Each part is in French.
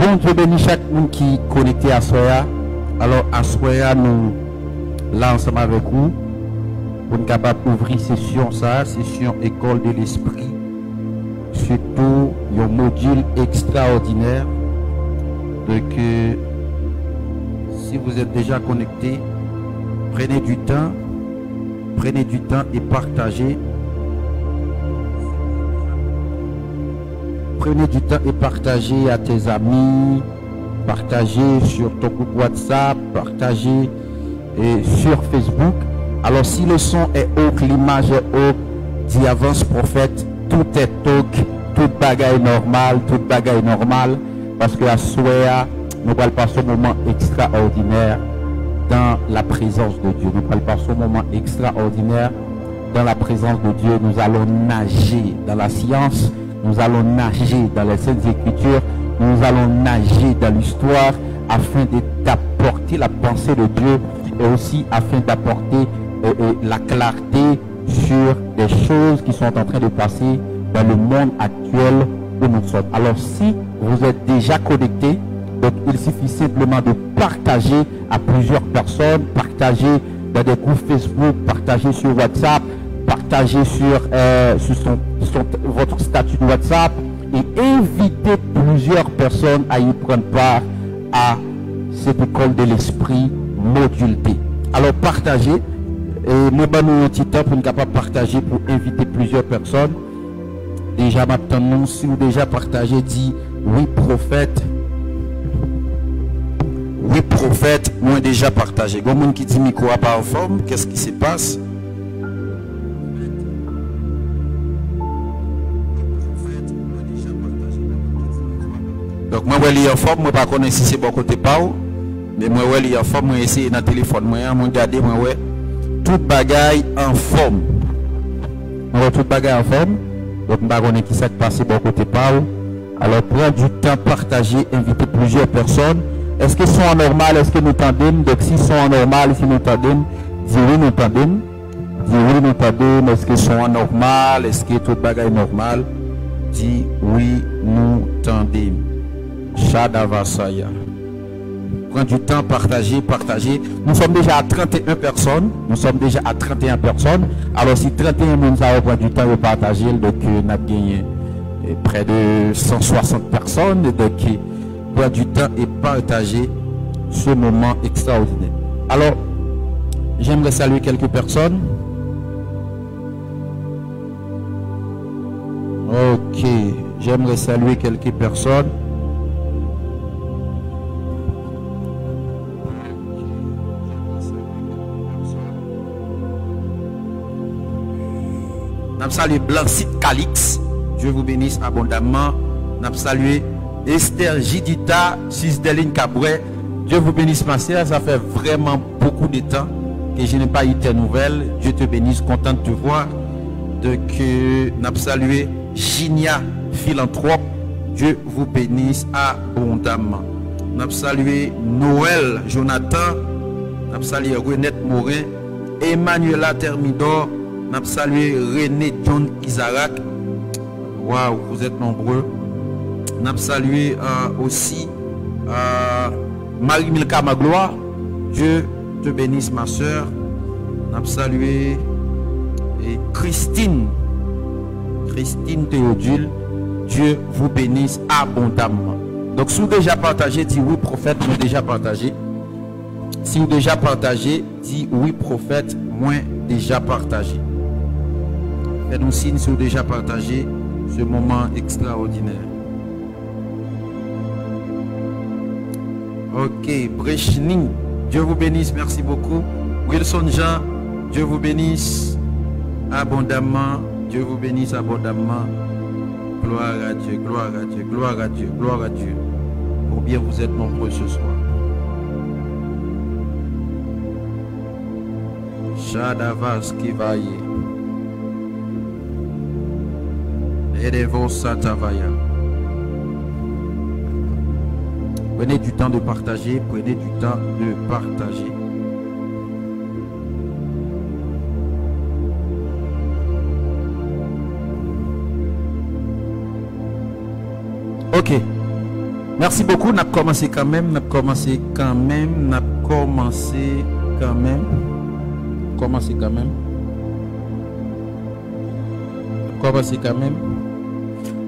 Bon Dieu bénit chaque monde qui est connecté à Soya. Alors à Soya, nous, là ensemble avec vous, pour nous capable d'ouvrir session ça, session école de l'esprit. Surtout, un module extraordinaire. Donc, si vous êtes déjà connecté, prenez du temps et partagez. Prenez du temps et partagez à tes amis, partagez sur ton groupe WhatsApp, partagez sur Facebook. Alors si le son est haut, que l'image est haute, dit avance prophète, tout est haut, toute bagaille normale, parce que à Soya, nous allons passer un moment extraordinaire dans la présence de Dieu. Nous allons passer un moment extraordinaire dans la présence de Dieu. Nous allons nager dans la science, nous allons nager dans les Saintes Écritures, nous allons nager dans l'histoire afin d'apporter la pensée de Dieu et aussi afin d'apporter la clarté sur des choses qui sont en train de passer dans le monde actuel où nous sommes. Alors si vous êtes déjà connecté, donc il suffit simplement de partager à plusieurs personnes, partager dans des groupes Facebook, partager sur WhatsApp, partager sur votre statut de WhatsApp et inviter plusieurs personnes à y prendre part à cette école de l'esprit module T. Alors partagez, et moi je un petit temps pour être capable de partager, pour inviter plusieurs personnes. Déjà maintenant, si vous déjà partagé, dit oui prophète, moi déjà partagé. Il y a quelqu'un qui dit micro à pas en forme, qu'est-ce qui se passe? Donc moi je suis en forme, moi pas connais si c'est bon côté pas ou, mais moi je suis en forme, moi essayer dans le téléphone, moi regarder moi ouais toute bagaille en forme. Moi toute bagaille en forme. Donc je ne sais pas qui s'est passé bon côté pas ou. Alors prends du temps partager, inviter plusieurs personnes. Est-ce qu'ils sont en normal, est-ce que nous tendons? Donc s'ils sont en normal, si nous tendons, dis oui nous tendons. Dis oui nous tendons, est-ce qu'ils sont en normal, est-ce que toute bagaille normal? Dis oui nous tendons. Shadavasaya. Prends du temps, partager. Nous sommes déjà à 31 personnes. Alors si 31 personnes prend du temps de partager, donc nous avons gagné près de 160 personnes. Donc prends du temps et partager ce moment extraordinaire. Alors, j'aimerais saluer quelques personnes. Ok, j'aimerais saluer quelques personnes. Nous saluons Blancite Calix. Dieu vous bénisse abondamment. Nous saluons Esther Jidita, Cisdeline Cabouet. Dieu vous bénisse ma sœur. Ça fait vraiment beaucoup de temps que je n'ai pas eu tes nouvelles. Dieu te bénisse, content de te voir. Donc, nous saluons Ginia Philanthrope. Dieu vous bénisse abondamment. Nous saluons Noël Jonathan. Nous saluons Renette Morin. Emmanuela Thermidor. Nous saluons René John Isaac. Waouh, vous êtes nombreux. Nous saluons aussi Marie-Milka Magloire. Dieu te bénisse ma soeur. Nous saluons Christine Théodule. Dieu vous bénisse abondamment. Donc si vous déjà partagé, dis oui prophète, moi déjà partagé. Si vous déjà partagé, dis oui prophète, moi déjà partagé. Faites-nous signe si vous déjà partagé ce moment extraordinaire. Ok, Brechning, Dieu vous bénisse, merci beaucoup. Wilson Jean, Dieu vous bénisse abondamment. Dieu vous bénisse abondamment. Gloire à Dieu, gloire à Dieu, gloire à Dieu, gloire à Dieu. Combien vous êtes nombreux ce soir. Shadavas Kivaye. Erevo Satavaya. Prenez du temps de partager, prenez du temps de partager. Ok. Merci beaucoup. On a commencé quand même.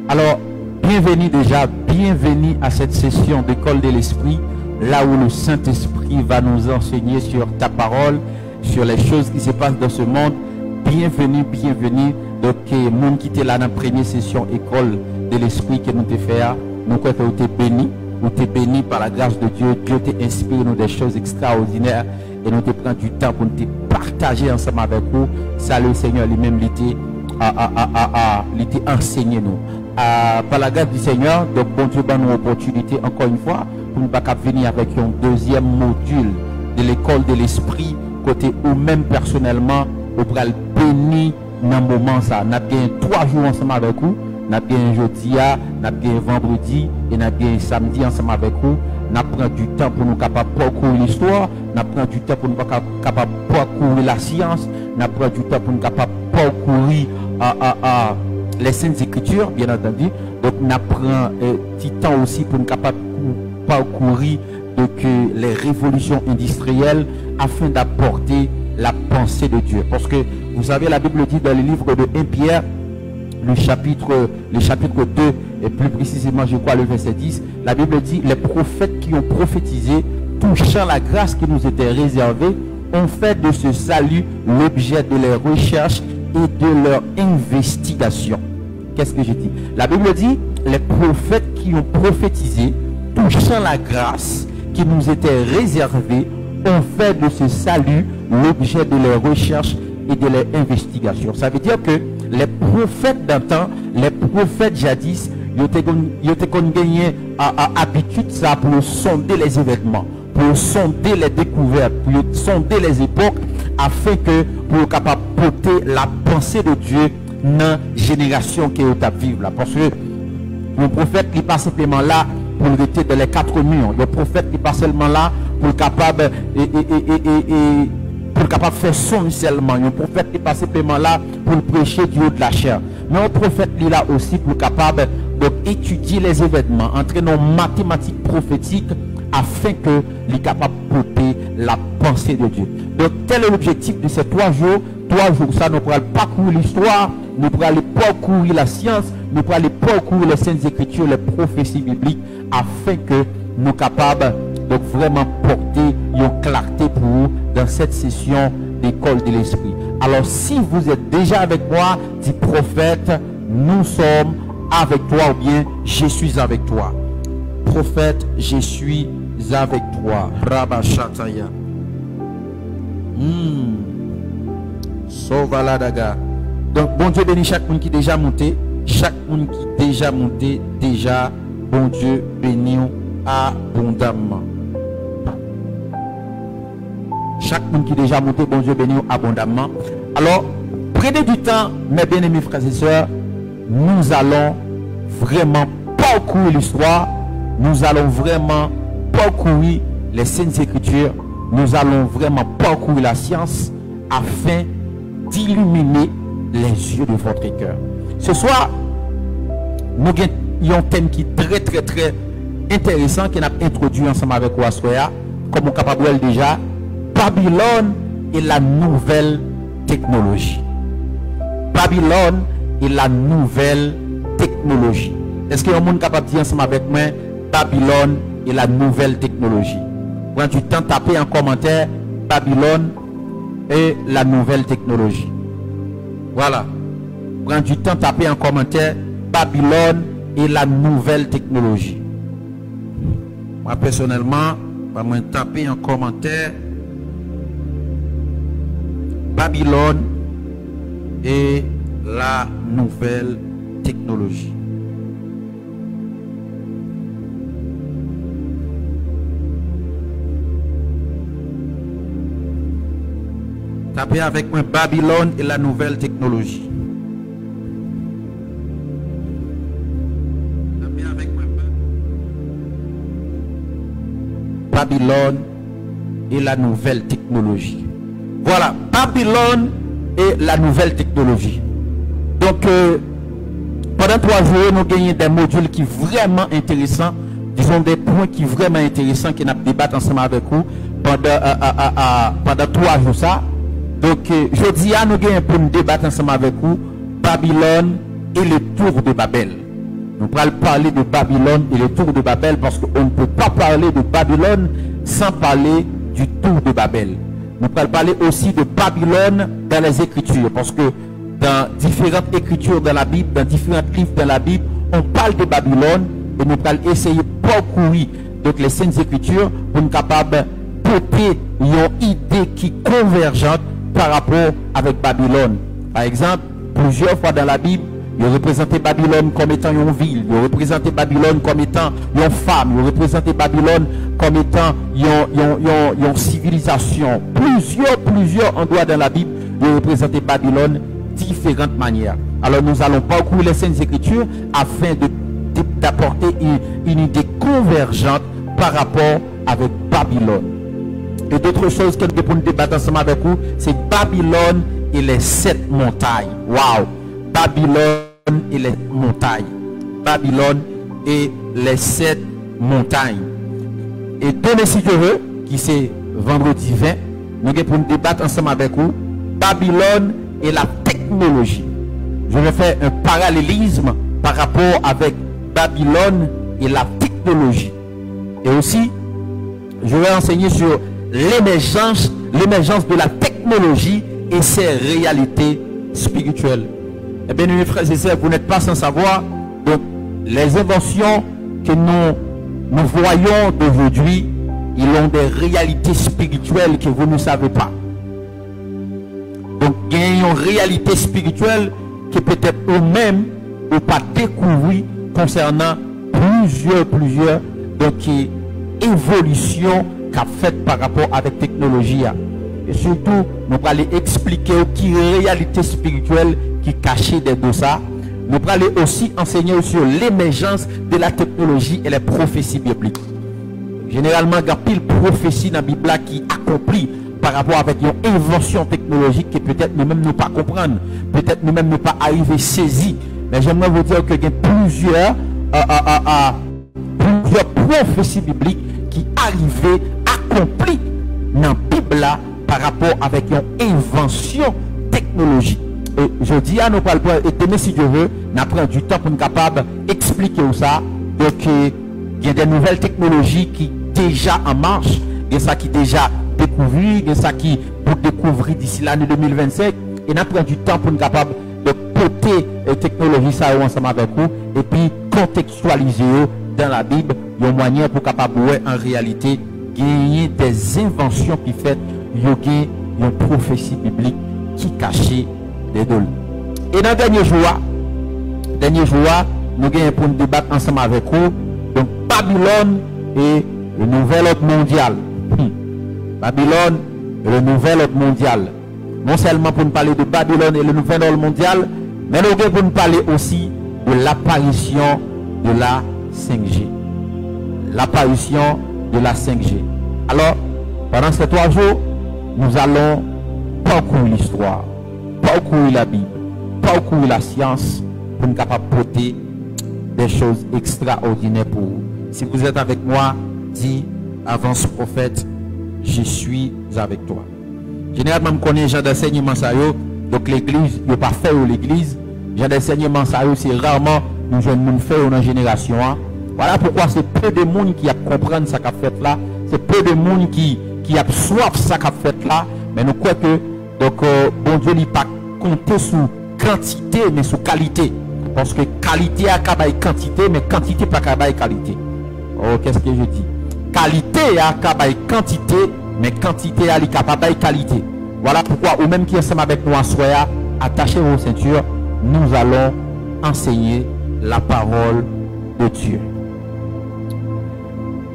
Alors, bienvenue à cette session d'école de l'esprit, là où le Saint-Esprit va nous enseigner sur ta parole, sur les choses qui se passent dans ce monde. Bienvenue. Donc, monde qui était là dans la première session école de l'esprit que nous t'ai fait, nous croyons que tu es béni. Nous t'es béni par la grâce de Dieu. Dieu t'a inspiré nous des choses extraordinaires et nous te prend du temps pour nous te partager ensemble avec vous. Ça, le Seigneur lui-même l'était enseigné nous. Par la grâce du Seigneur, donc bon Dieu donne nous opportunité encore une fois pour nous venir avec un deuxième module de l'école de l'esprit côté ou même personnellement au pral béni dans le moment ça. Nous avons bien 3 jours ensemble avec vous. Nous avons bien jeudi, nous avons bien vendredi et nous avons bien samedi ensemble avec vous. Nous prenons du temps pour nous capables de parcourir l'histoire. Nous prenons du temps pour nous capables de parcourir la science. Nous prenons du temps pour nous capables de parcourir les Saintes Écritures, bien entendu. Donc nous prenons du temps aussi pour nous capables de parcourir les révolutions industrielles afin d'apporter la pensée de Dieu. Parce que vous savez, la Bible dit dans le livre de 1 Pierre, le chapitre 2, et plus précisément, je crois, le verset 10, la Bible dit, les prophètes qui ont prophétisé, touchant la grâce qui nous était réservée, ont fait de ce salut l'objet de leurs recherches et de leur investigation. Qu'est-ce que j'ai dit? La Bible dit, les prophètes qui ont prophétisé, touchant la grâce qui nous était réservée, ont fait de ce salut l'objet de leurs recherches et de leurs investigations. Ça veut dire que les prophètes d'antan, les prophètes jadis, ils ont gagné habitude ça pour sonder les événements, pour sonder les découvertes, pour sonder les époques, afin que pour capable porter la pensée de Dieu dans la génération qui est à vivre là. Parce que le prophète n'est pas simplement là pour rester dans les 4 murs. Le prophète n'est pas seulement là pour capable pour capable faire son seulement. Le prophète n'est pas simplement là pour prêcher du haut de la chair. Mais le prophète est là aussi pour capable d'étudier les événements, entrer dans mathématiques prophétiques afin que les capable de porter la pensée de Dieu. Donc tel est l'objectif de ces 3 jours. 3 jours, ça nous pourra parcourir l'histoire, nous pourra aller parcourir la science, nous pourra aller parcourir les Saintes Écritures, les prophéties bibliques, afin que nous capables de vraiment porter une clarté pour vous dans cette session d'école de l'esprit. Alors si vous êtes déjà avec moi, dit prophète, nous sommes avec toi, ou bien je suis avec toi. Prophète, je suis avec toi. Rabashataya. Sauvaladaga. Donc, bon Dieu bénit chaque monde qui est déjà monté. Chaque monde qui est déjà monté, déjà, bon Dieu bénit abondamment. Chaque monde qui est déjà monté, bon Dieu bénit abondamment. Alors, prenez du temps, mes bien-aimés frères et sœurs, nous allons vraiment parcourir l'histoire, nous allons vraiment parcourir les Saintes Écritures, nous allons vraiment parcourir la science afin d'illuminer les yeux de votre cœur. Ce soir, nous avons un thème qui est très intéressant qui n'a introduit ensemble avec Wassoya, comme on est capable de voir déjà, Babylone et la nouvelle technologie. Babylone et la nouvelle technologie. Est-ce qu'il y a un monde capable de dire ensemble avec moi, Babylone et la nouvelle technologie? Prends du temps, tapez en commentaire, Babylone et la nouvelle technologie. Voilà. Prends du temps, tapez en commentaire, Babylone et la nouvelle technologie. Moi, personnellement, je vais taper en commentaire, Babylone et la nouvelle technologie. Tapez avec moi Babylone et la nouvelle technologie. Tapez avec moi Babylone et la nouvelle technologie. Voilà, Babylone et la nouvelle technologie. Donc, pendant 3 jours, nous gagnons des modules qui sont vraiment intéressants, disons, des points qui sont vraiment intéressants que nous débattons ensemble avec vous pendant 3 jours. Ça. Donc, je dis à nous pour nous débattre ensemble avec vous, Babylone et le tour de Babel. Nous allons parler de Babylone et le tour de Babel parce qu'on ne peut pas parler de Babylone sans parler du tour de Babel. Nous allons parler aussi de Babylone dans les Écritures parce que dans différentes Écritures dans la Bible, dans différents livres dans la Bible, on parle de Babylone et nous allons essayer de parcourir donc les Saintes Écritures pour nous capables de porter une idée qui est convergente par rapport avec Babylone. Par exemple, plusieurs fois dans la Bible, il représentait Babylone comme étant une ville, il représentait Babylone comme étant une femme, il représentait Babylone comme étant une civilisation. Plusieurs endroits dans la Bible, il représentait Babylone de différentes manières. Alors nous allons parcourir les Saintes Écritures afin d'apporter une idée convergente par rapport avec Babylone. Et d'autres choses que nous pouvons débattre ensemble avec vous, c'est Babylone et les 7 montagnes. Waouh! Babylone et les montagnes. Babylone et les 7 montagnes. Et demain, si Dieu veut, qui c'est vendredi 20, nous allons débattre ensemble avec vous, Babylone et la technologie. Je vais faire un parallélisme par rapport avec Babylone et la technologie. Et aussi, je vais enseigner sur l'émergence de la technologie et ses réalités spirituelles. Eh bien, mes frères et sœurs, vous n'êtes pas sans savoir, donc, les inventions que nous voyons d'aujourd'hui, ils ont des réalités spirituelles que vous ne savez pas. Donc, il y a une réalité spirituelle que peut-être eux-mêmes n'ont pas découvert concernant plusieurs donc, évolutions qu'a fait par rapport avec la technologie. Et surtout, nous allons aller expliquer qui est réalité spirituelle qui est cachée dans ça. Nous allons aller aussi enseigner sur l'émergence de la technologie et les prophéties bibliques. Généralement, il y a pile prophétie dans la Bible qui accomplit par rapport avec une invention technologique que peut-être nous-mêmes ne pas comprendre, peut-être nous-mêmes ne pas arriver saisir. Mais j'aimerais vous dire qu'il y a plusieurs prophéties bibliques qui arrivaient accomplis dans la Bible par rapport avec une invention technologique. Et je dis à nos parents, et demain si Dieu veut, nous prenons du temps pour nous capables d'expliquer ça. Donc, il y a des nouvelles technologies qui sont déjà en marche, il y a ça qui est déjà découvert, il y a ça qui pour découvrir d'ici l'année 2025. Et nous prenons du temps pour nous capables de porter la technologie ça ensemble avec vous et puis contextualiser dans la Bible, il y a un moyen pour capable en réalité gagner des inventions qui fait une prophétie biblique qui cachait des dôles. Et dans le dernier jour, nous gagnons pour nous débattre ensemble avec vous. Donc Babylone et le nouvel ordre mondial. Babylone et le nouvel ordre mondial. Non seulement pour nous parler de Babylone et le nouvel ordre mondial, mais nous gagnons pour nous parler aussi de l'apparition de la 5G. L'apparition de la 5G. Alors, pendant ces 3 jours, nous allons parcourir l'histoire, parcourir la Bible, parcourir la science pour nous capables de porter des choses extraordinaires pour vous. Si vous êtes avec moi, dis, avance prophète, je suis avec toi. Généralement, je connais les gens d'enseignement, donc l'église, il ne pas fait l'église. Les gens d'enseignement, c'est rarement nous jeunes fait dans la génération. Voilà pourquoi c'est peu de monde qui a compris ce qu'a fait là. C'est peu de monde qui a soif ce qu'a fait là. Mais nous croyons que donc, bon Dieu n'a pas compté sur quantité, mais sur qualité. Parce que qualité a capable quantité, mais quantité pas capable qualité. Oh, qu'est-ce que je dis? Qualité a capable quantité, mais quantité a capable qualité. Voilà pourquoi, ou même qui est ensemble avec nous en soya, attachez vos ceintures, nous allons enseigner la parole de Dieu.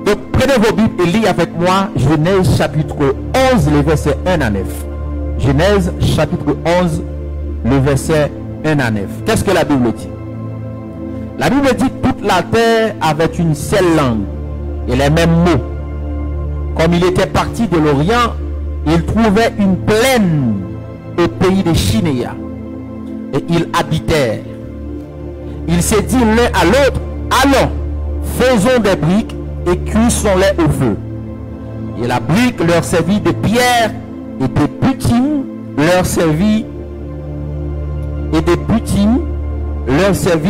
Donc, prenez vos Bibles et lisez avec moi Genèse chapitre 11, le verset 1 à 9. Genèse chapitre 11, le verset 1 à 9. Qu'est-ce que la Bible dit? La Bible dit toute la terre avait une seule langue et les mêmes mots. Comme il était parti de l'Orient, il trouvait une plaine au pays de Chinéa. Et ils habitèrent. Il s'est dit l'un à l'autre, allons, faisons des briques et cuissons-les au feu. Et la brique leur servit de pierre et des butines leur servit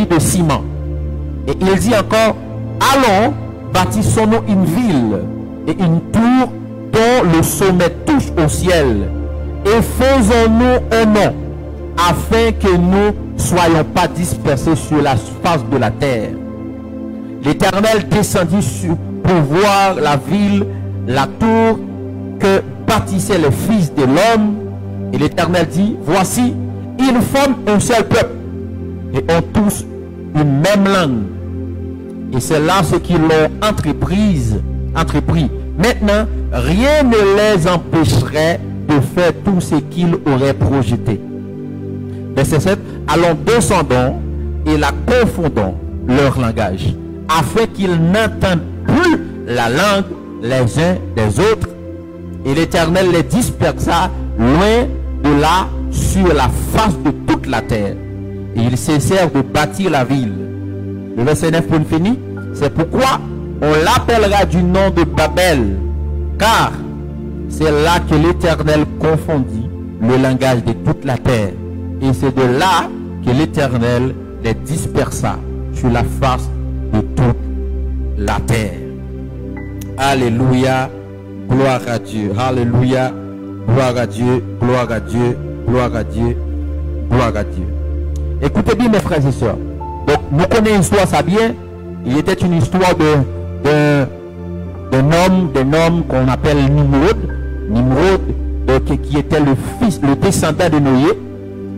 de ciment. Et il dit encore, allons, bâtissons-nous une ville et une tour dont le sommet touche au ciel, et faisons-nous un nom, afin que nous ne soyons pas dispersés sur la face de la terre. L'Éternel descendit pour voir la ville, la tour que bâtissaient les fils de l'homme. Et l'Éternel dit, voici, ils forment un seul peuple et ont tous une même langue. Et c'est là ce qu'ils ont entrepris. Maintenant, rien ne les empêcherait de faire tout ce qu'ils auraient projeté. Verset 7. Allons, descendons et la confondons leur langage, afin qu'ils n'entendent plus la langue les uns des autres. Et l'Éternel les dispersa loin de là sur la face de toute la terre. Et ils cessèrent de bâtir la ville. Le verset 9 pour finir. C'est pourquoi on l'appellera du nom de Babel, car c'est là que l'Éternel confondit le langage de toute la terre. Et c'est de là que l'Éternel les dispersa sur la face de toute la terre. Alléluia, gloire à Dieu. Alléluia, gloire à Dieu, gloire à Dieu, gloire à Dieu, gloire à Dieu. Écoutez bien mes frères et sœurs. Donc nous connaissons l'histoire ça bien. Il était une histoire d'un homme qu'on appelle Nimrod, qui était le descendant de Noé.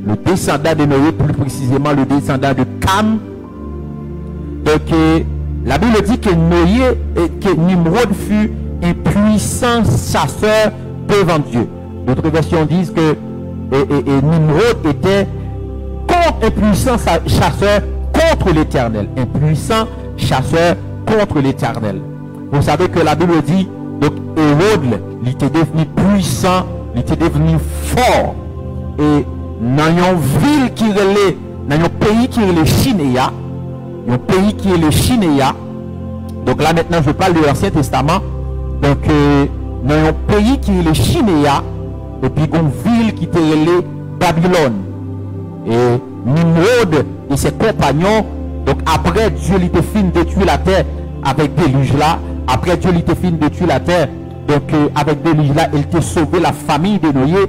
Le descendant de Noé, plus précisément le descendant de Cam. Donc la Bible dit que Nimrod fut un puissant chasseur devant Dieu. D'autres versions disent que Nimrod était un puissant chasseur contre l'Éternel. Un puissant chasseur contre l'Éternel. Vous savez que la Bible dit, donc Hérode, il était devenu puissant, il était devenu fort. Et dans une ville qui relait, dans un pays qui est le Chinéa, un pays qui est le Chinéa, donc là maintenant je parle de l'Ancien Testament, donc dans un pays qui est le Chinéa, et puis une ville qui était relée Babylone. Et Nimrod et ses compagnons, donc après Dieu lui était fini de tuer la terre avec déluge là, après Dieu lui était fini de tuer la terre, donc avec déluge là, il était sauvé la famille de Noé,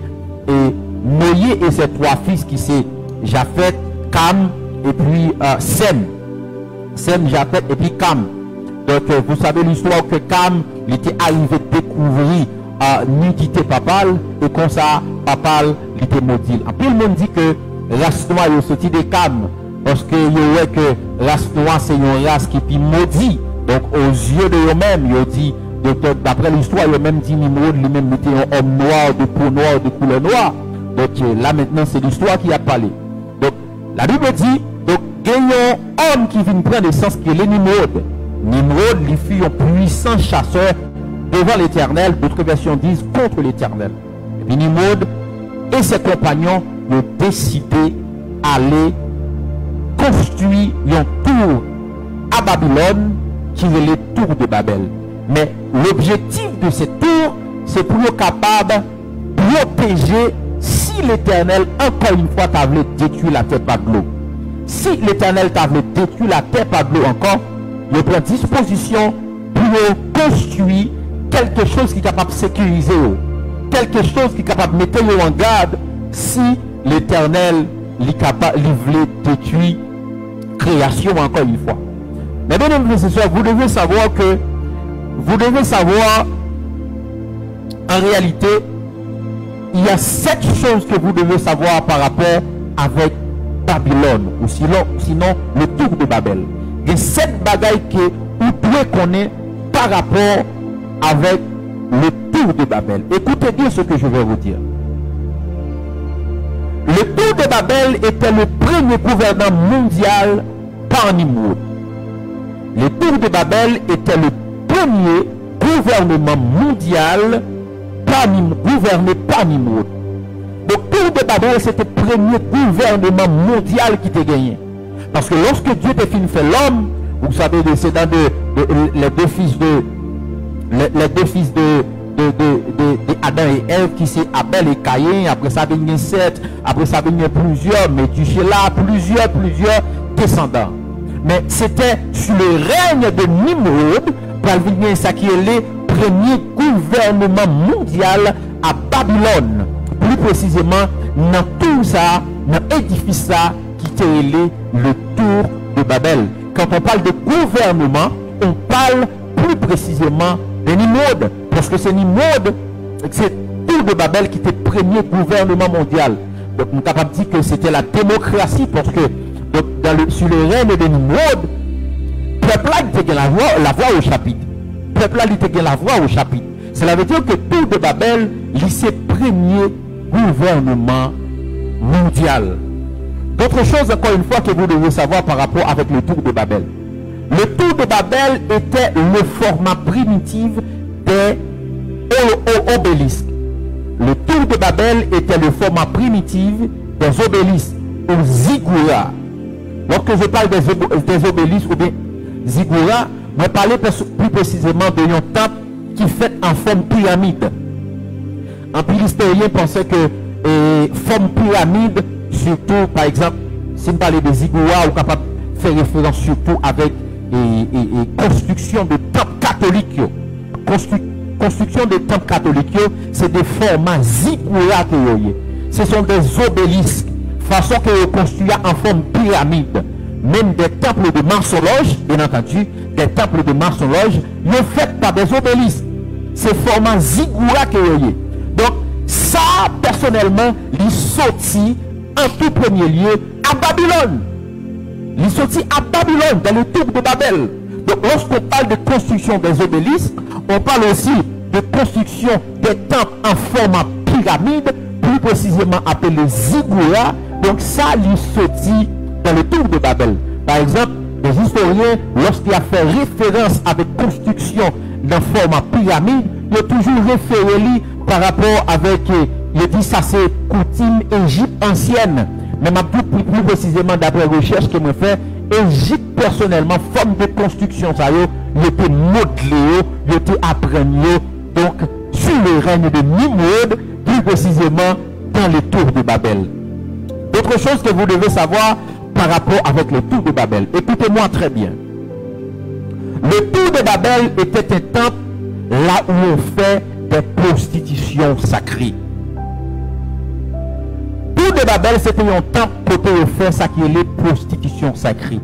et Noé et ses trois fils qui c'est Japheth, Cam et puis Sem, Japheth et puis Cam. Donc vous savez l'histoire que Cam il était arrivé à découvrir nudité papale, et comme ça papal il était maudit. En plus le monde dit que race noire est sorti de Cam, parce que vous voyez que race noire c'est une race qui est maudit. Donc aux yeux de eux-mêmes, ils dit, d'après l'histoire, ils même dit Nimrod lui-même était un homme noir, de peau noire, de couleur noire. Donc là maintenant c'est l'histoire qui a parlé. Donc la Bible dit, donc il y a un homme qui vient prendre naissance qui est le Nimrod. Nimrod lui fut un puissant chasseur devant l'Éternel, d'autres versions disent contre l'Éternel. Et puis Nimrod et ses compagnons ont décidé d'aller construire un tour à Babylone qui est le tour de Babel. Mais l'objectif de cette tour, c'est pour être capable de protéger si l'Éternel, encore une fois, t'avait détruit la terre par de l'eau. Si l'Éternel t'avait détruit la terre par de l'eau encore, il prend disposition pour construire quelque chose qui est capable de sécuriser, quelque chose qui est capable de mettre en garde si l'Éternel voulait détruire création encore une fois. Mais bien aimés frères et sœurs, vous devez savoir en réalité il y a 7 choses que vous devez savoir par rapport avec Babylone ou sinon le tour de Babel. Il y a 7 bagailles que vous pouvez connaître par rapport avec le tour de Babel. Écoutez bien ce que je vais vous dire. Le tour de Babel était le premier gouvernement mondial par Nimrod. Le tour de Babel était le premier gouvernement mondial gouverné par Nimrod. Le tour de Babel, c'était le premier gouvernement mondial qui était gagné. Parce que lorsque Dieu t'a fini de faire l'homme, vous savez, descendant les deux fils de Adam et Ève, qui c'est Abel et Caïn. Après ça vient Seth, après ça vient plusieurs Métushélah, plusieurs descendants. Mais c'était sur le règne de Nimrod pour venir ça qui est le premier gouvernement mondial à Babylone. Plus précisément, dans tout ça, dans l'édifice ça qui était le tour de Babel. Quand on parle de gouvernement, on parle plus précisément de Nimrod. Parce que c'est Nimrod, c'est tour de Babel qui était le premier gouvernement mondial. Donc on est capable de dire que c'était la démocratie parce que donc, sur le règne de Nimrod, le peuple là il était la voix au chapitre. Le peuple là il était la voix au chapitre. Cela veut dire que tour de Babel, c'est le premier gouvernement mondial. D'autres choses encore une fois que vous devez savoir par rapport avec le tour de Babel. Le tour de Babel était le format primitif des obélisques. Le tour de Babel était le format primitif des obélisques ou ziggourats. Lorsque je parle des obélisques ou bien ziggourats, je parle plus précisément de un temple qui fait en forme pyramide. Un peu l'historien pensait que forme pyramide, surtout par exemple, si on parle de ziggourats, on est capable de faire référence surtout avec construction de temples catholiques. Construction de temples catholiques, c'est des formats ziggourats. Ce sont des obélisques, façon que vous construisez en forme pyramide. Même des temples de Mars-Horloge, bien entendu, des temples de Mars-Horloge, ils sont faits par des obélisques. C'est format ziggourats que vous avez. Donc, ça, personnellement, il sorti en tout premier lieu à Babylone. Il sorti à Babylone, dans le tour de Babel. Donc, lorsqu'on parle de construction des obélisques, on parle aussi de construction des temples en format pyramide, plus précisément appelé ziggourats. Donc, ça, il sorti dans le tour de Babel. Par exemple, les historiens, lorsqu'ils ont fait référence avec construction d'un format pyramide, ils ont toujours référé par rapport avec, il dit ça c'est coutume Égypte ancienne. Mais plus précisément d'après recherche que je fais, Égypte personnellement, forme de construction, ça y était modelé, il était appris, donc sur le règne de Nimrod, plus précisément dans le tour de Babel. Autre chose que vous devez savoir par rapport avec le tour de Babel, écoutez-moi très bien. Le tour de Babel était un temple là où on fait des prostitutions sacrées. Le tour de Babel, c'était un temple pour faire ça qui est les prostitutions sacrées.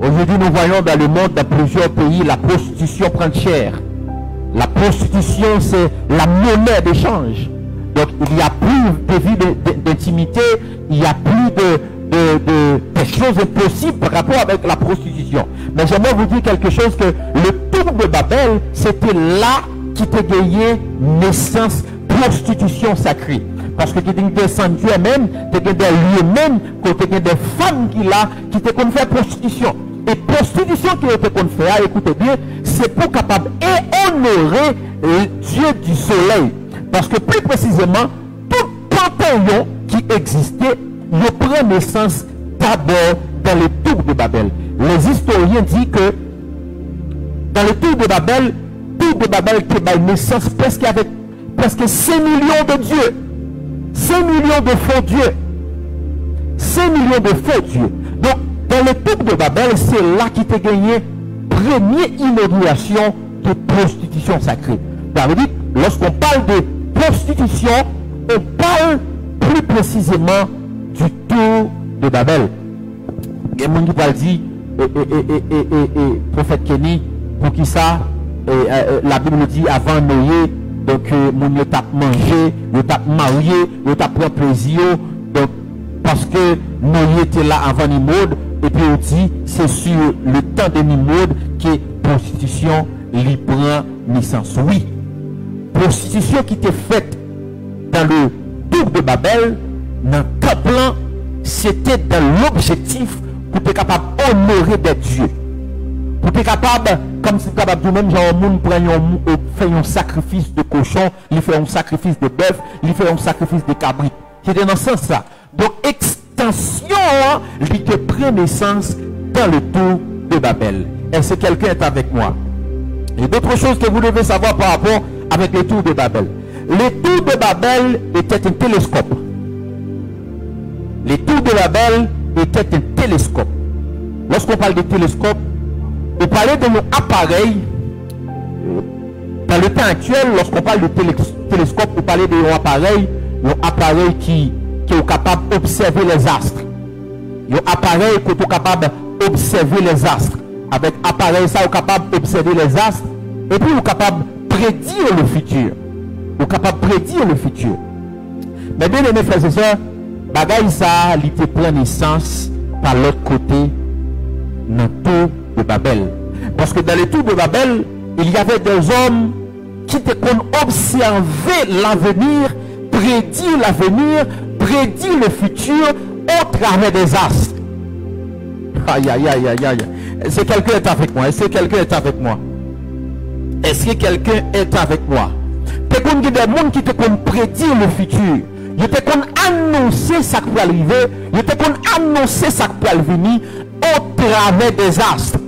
Aujourd'hui, nous voyons dans le monde, dans plusieurs pays, la prostitution prend cher. La prostitution, c'est la monnaie d'échange. Donc, il n'y a plus de vie d'intimité, il n'y a plus de choses impossibles par rapport avec la prostitution. Mais j'aimerais vous dire quelque chose, que le tour de Babel, c'était là qui te gagné naissance prostitution sacrée. Parce que tu es descendu même, tu as des lieux même, tu as des femmes qui te qu'on faire prostitution. Et prostitution qui était qu'on fait, écoutez bien, c'est pour capable et honorer Dieu du soleil. Parce que plus précisément, tout panthéon qui existait, il prend naissance d'abord dans le tour de Babel. Les historiens disent que dans le tour de Babel qui a naissance presque avec presque 5 millions de dieux. 5 millions de faux dieux. 5 millions de faux dieux. Donc, dans le tour de Babel, c'est là qui t'a gagné première inauguration de prostitution sacrée. Ça veut dire, lorsqu'on parle de prostitution, on parle plus précisément du tour de Babel. Il y a monde qui va dire, prophète Kenny, pour qui ça, la Bible dit avant Noé, donc mon yo tap mangé, yo tap marié, yo tap prend plaisir, donc parce que Noé était là avant Nimrod, et puis on dit c'est sur le temps de Nimrod que prostitution lui prend naissance. Oui, prostitution qui était faite dans le tour de Babel, dans le plan, c'était dans l'objectif pour être capable d'honorer des dieux. Pour être capable, comme si capable de même, genre, monde fait un sacrifice de cochon, il fait un sacrifice de bœuf, il fait un sacrifice de cabri. C'était dans ce sens ça. Donc, extension, il te prend naissance dans le tour de Babel. Est-ce que quelqu'un est avec moi? Et d'autres choses que vous devez savoir par rapport avec les tours de Babel. Les tours de Babel étaient un télescope. Les tours de Babel étaient un télescope. Lorsqu'on parle de télescope, on parlait de nos appareils. Dans le temps actuel, lorsqu'on parle de télescope, on parlait de nos appareils qui sont capables d'observer les astres. Nos appareils qui sont capables d'observer les astres. Avec appareil, ça, on est capable d'observer les astres. Et puis, on est capable de prédire le futur. On est capable de prédire le futur. Mais bien aimés frères et sœurs, bagaille ça, il te prend naissance par l'autre côté, dans le tour de Babel. Parce que dans les tours de Babel, il y avait des hommes qui étaient observer l'avenir, prédire l'avenir, prédire le futur au travers des astres. Aïe, aïe, aïe, aïe, aïe. Est-ce que quelqu'un est avec moi? Est-ce que quelqu'un est avec moi? Est-ce que quelqu'un est avec moi? Il y a des gens qui te prédire le futur. Il te annoncer ça qui peut arriver. Il te annoncer ça qui peut venir au travers des astres.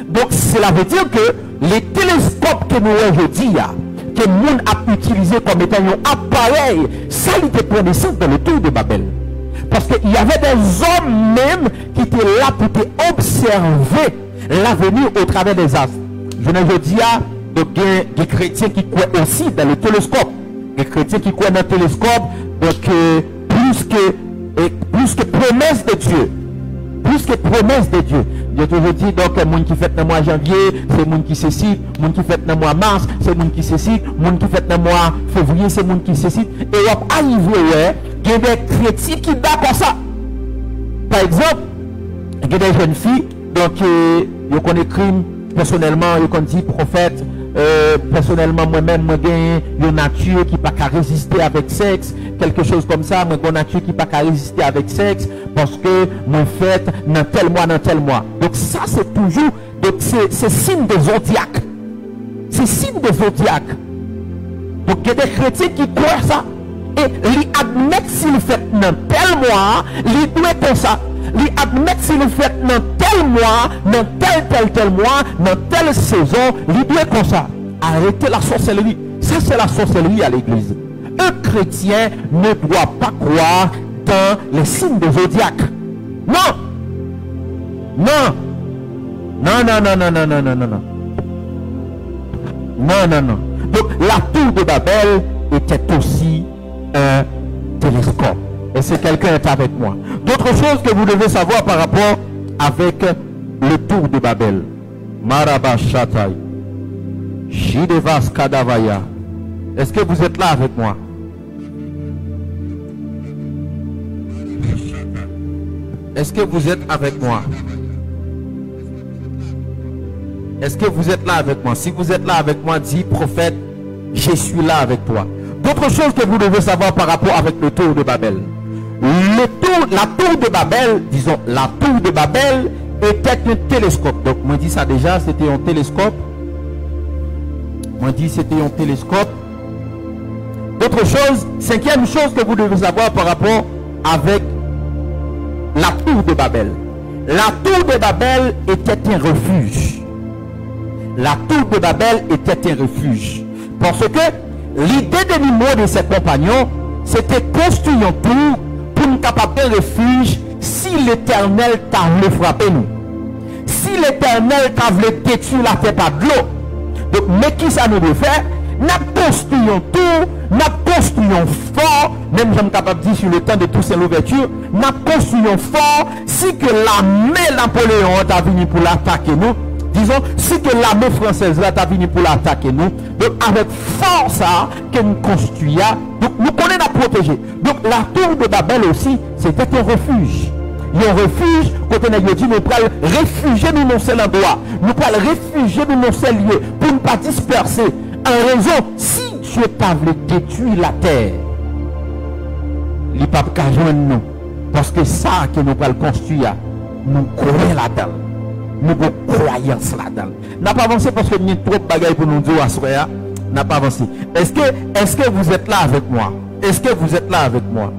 Donc, cela veut dire que les télescopes que nous avons aujourd'hui, que le monde a utilisé comme étant un appareil, ça il te prend naissance dans le tour de Babel. Parce qu'il y avait des hommes même qui étaient là pour te observer l'avenir au travers des astres. Je ne veux dire, donc il y a des chrétiens qui croient aussi dans le télescope. Des chrétiens qui croient dans le télescope, donc plus que promesse de Dieu. Plus que promesse de Dieu. Dieu toujours dit, donc, le monde qui fait dans le mois janvier, c'est le monde qui cécite. Le monde qui fait dans le mois mars, c'est le monde qui cécite. Le monde qui fait dans le mois février, c'est le monde qui cécite. Et on arrive, il y a des chrétiens qui d'accord ça. Par exemple, il y a des jeunes filles, donc, ils connaissent crime personnellement, ils connaissent prophète. Personnellement, moi-même, moi, j'ai une nature qui n'a pas résister avec sexe, quelque chose comme ça. Moi, j'ai une nature qui n'a pas résister avec sexe, parce que moi, fait dans tel mois. Donc, ça, c'est toujours, donc, c'est signe des zodiaques. C'est signe des zodiaques. Donc, il y a des chrétiens qui croient ça. Et ils admettent s'ils fait dans tel mois, ils doivent comme ça. Ils admettent s'ils fait dans tel mois, dans tel mois, dans telle saison, ils doivent comme ça. Arrêtez la sorcellerie. Ça, c'est la sorcellerie à l'église. Un chrétien ne doit pas croire dans les signes de zodiaque. Non. Non. Non, non, non, non, non, non, non, non, non. Non, non, non. Donc, la tour de Babel était aussi un télescope. Et c'est quelqu'un est avec moi. D'autres choses que vous devez savoir par rapport avec le tour de Babel. Maraba Shatai. Shidevas Kadavaya. Est-ce que vous êtes là avec moi? Est-ce que vous êtes avec moi? Est-ce que vous êtes là avec moi? Si vous êtes là avec moi, dis prophète, je suis là avec toi. D'autres choses que vous devez savoir par rapport avec le tour de Babel. La tour de Babel, disons, la tour de Babel était un télescope. Donc, moi dis ça déjà, c'était un télescope. Moi dis c'était un télescope. D'autres choses, cinquième chose que vous devez savoir par rapport avec la tour de Babel. La tour de Babel était un refuge. La tour de Babel était un refuge. Parce que l'idée de Nimrod et ses compagnons, c'était construire une tour pour nous capable de refuge si l'Éternel t'a voulu frapper nous. Si l'Éternel t'a voulu détruire la terre par de l'eau. Donc, mais qui ça nous doit faire? Nous construisons tout, nous construisons fort, même je suis capable de dire sur le temps de tous ces l'ouverture, nous construisons fort, si que l'armée Napoléon a venu pour l'attaquer nous, disons, si que l'armée française a venu pour l'attaquer nous, donc avec force que nous construisons, donc nous connaissons à protéger. Donc la tour de Babel aussi, c'était un refuge. Il y a un refuge, quand on a dit, nous pouvons réfugier nous dans seul endroit. Nous pouvons réfugier nous dans seul lieu pour ne pas disperser. En raison, si Dieu t'a voulu détruire la terre, il ne peut pas joindre nous. Parce que ça que nous pouvons construire, nous croyons là-dedans. Nous avons croyance là-dedans. Nous n'avons pas avancé parce que nous avons trop de bagailles pour nous dire à ce moment-là. Nous n'avons pas avancé. Est-ce que vous êtes là avec moi? Est-ce que vous êtes là avec moi?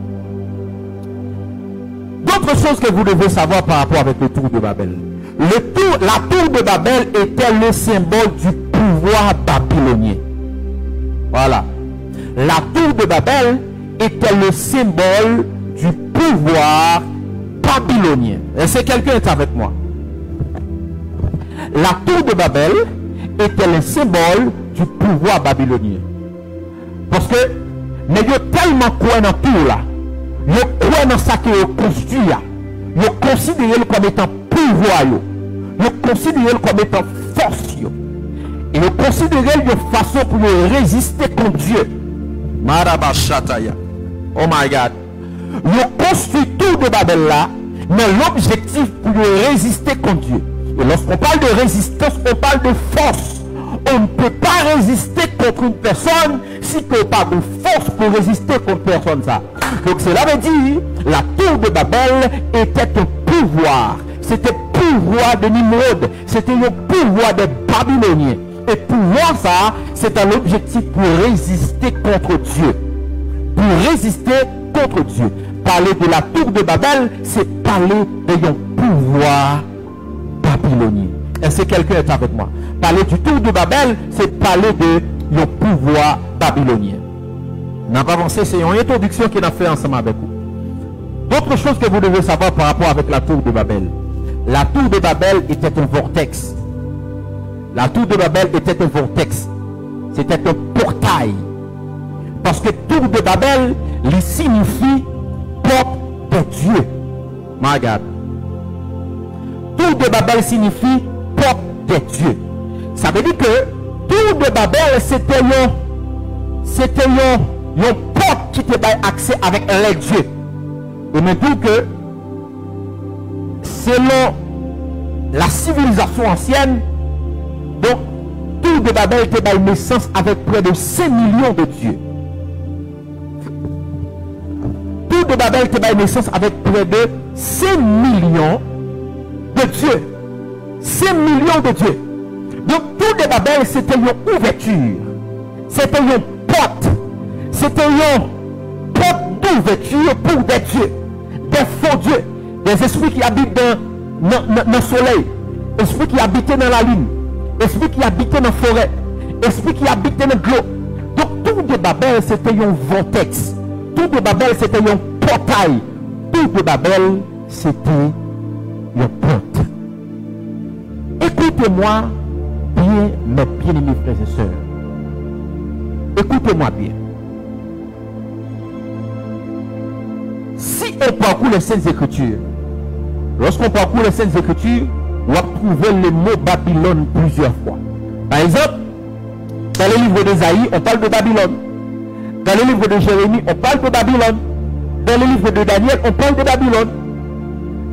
D'autres choses que vous devez savoir par rapport avec le tour de Babel. la tour de Babel était le symbole du pouvoir babylonien. Voilà. La tour de Babel était le symbole du pouvoir babylonien. Est-ce que quelqu'un est avec moi? La tour de Babel était le symbole du pouvoir babylonien. Parce que, mais il y a tellement quoi dans tout là. Il y a quoi dans ça qui est construit. Il y a considéré comme étant pouvoir. Il y a considéré comme étant force. Et il y a considéré une façon pour résister contre Dieu. Marabashataya. Oh my God. Il y a construit tout de Babel là, mais l'objectif pour résister contre Dieu. Et lorsqu'on parle de résistance, on parle de force. On ne peut pas résister contre une personne si tu n'as pas de force pour résister contre personne. Ça. Donc cela veut dire, la tour de Babel était un pouvoir. C'était le pouvoir de Nimrod. C'était le pouvoir des Babyloniens. Et pouvoir ça, c'est un objectif pour résister contre Dieu. Pour résister contre Dieu. Parler de la tour de Babel, c'est parler d'un pouvoir babylonien. Est-ce que quelqu'un est avec moi? Parler du tour de Babel, c'est parler de le pouvoir babylonien. On n'a pas avancé, c'est une introduction qu'on a fait ensemble avec vous. D'autres choses que vous devez savoir par rapport avec la tour de Babel. La tour de Babel était un vortex. La tour de Babel était un vortex. C'était un portail. Parce que tour de Babel, il signifie porte de Dieu. My God. Tour de Babel signifie porte de Dieu. Ça veut dire que tour de Babel, c'était une porte qui te donne accès avec les dieux. Et maintenant que, selon la civilisation ancienne, donc, tour de Babel te donne naissance avec près de 5 millions de dieux. Tour de Babel te donne naissance avec près de 5 millions de dieux. 5 millions de dieux. Donc, tour de Babel, c'était une ouverture. C'était une porte. C'était une porte d'ouverture pour des dieux. Des faux dieux. Des esprits qui habitent dans le soleil. Esprits qui habitent dans la lune. Esprits qui habitent dans la forêt. Esprits qui habitent dans le globe. Donc, tour de Babel, c'était un vortex. Tour de Babel, c'était un portail. Tour de Babel, c'était une porte. Écoutez-moi bien, mes bien-aimés frères et sœurs. Écoutez-moi bien. Si on parcourt les Saintes Écritures, lorsqu'on parcourt les Saintes Écritures, on va trouver le mot Babylone plusieurs fois. Par exemple, dans le livre d'Ésaïe, on parle de Babylone. Dans le livre de Jérémie, on parle de Babylone. Dans le livre de Daniel, on parle de Babylone.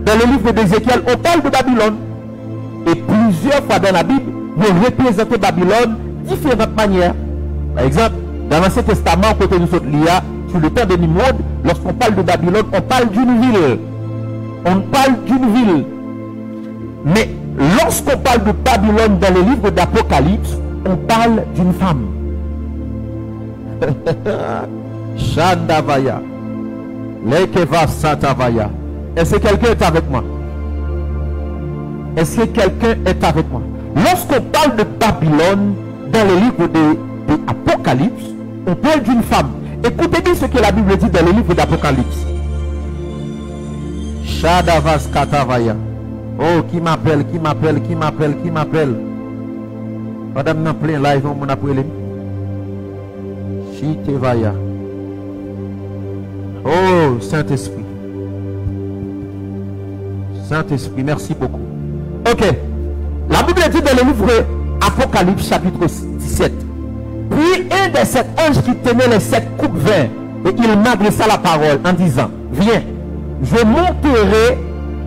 Dans le livre d'Ézéchiel, on parle de Babylone. Et plusieurs fois dans la Bible, vous représentez Babylone de différentes manières. Par exemple, dans l'Ancien Testament, côté nous autres liés, sur le temps de Nimrod, lorsqu'on parle de Babylone, on parle d'une ville. On parle d'une ville. Mais lorsqu'on parle de Babylone dans le livre d'Apocalypse, on parle d'une femme. Shandavaya. Lekeva Santavaya. Est-ce que quelqu'un est avec moi? Est-ce que quelqu'un est avec moi? Lorsqu'on parle de Babylone dans le livre de Apocalypse, on parle d'une femme. Écoutez bien ce que la Bible dit dans le livre d'Apocalypse. Shadavas Katavaya. Oh, qui m'appelle, qui m'appelle, qui m'appelle, qui m'appelle. Madame n'a plein live, on appelle. Chitevaya. Oh, Saint-Esprit. Saint-Esprit, merci beaucoup. Ok. La Bible dit dans le livre Apocalypse chapitre 17. Puis un des 7 anges qui tenait les 7 coupes vin, et il m'adressa la parole en disant, viens, je monterai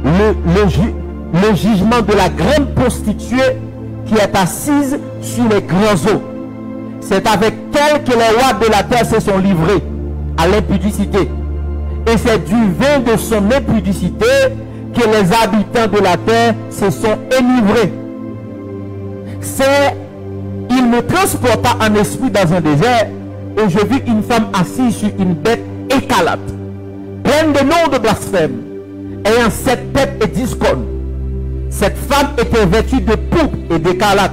le jugement de la grande prostituée qui est assise sur les grands eaux. C'est avec elle que les rois de la terre se sont livrés à l'impudicité. Et c'est du vin de son impudicité que les habitants de la terre se sont enivrés. Il me transporta en esprit dans un désert et je vis une femme assise sur une bête écarlate, pleine de noms de blasphème, ayant 7 têtes et 10 cornes. Cette femme était vêtue de pourpre et d'écarlate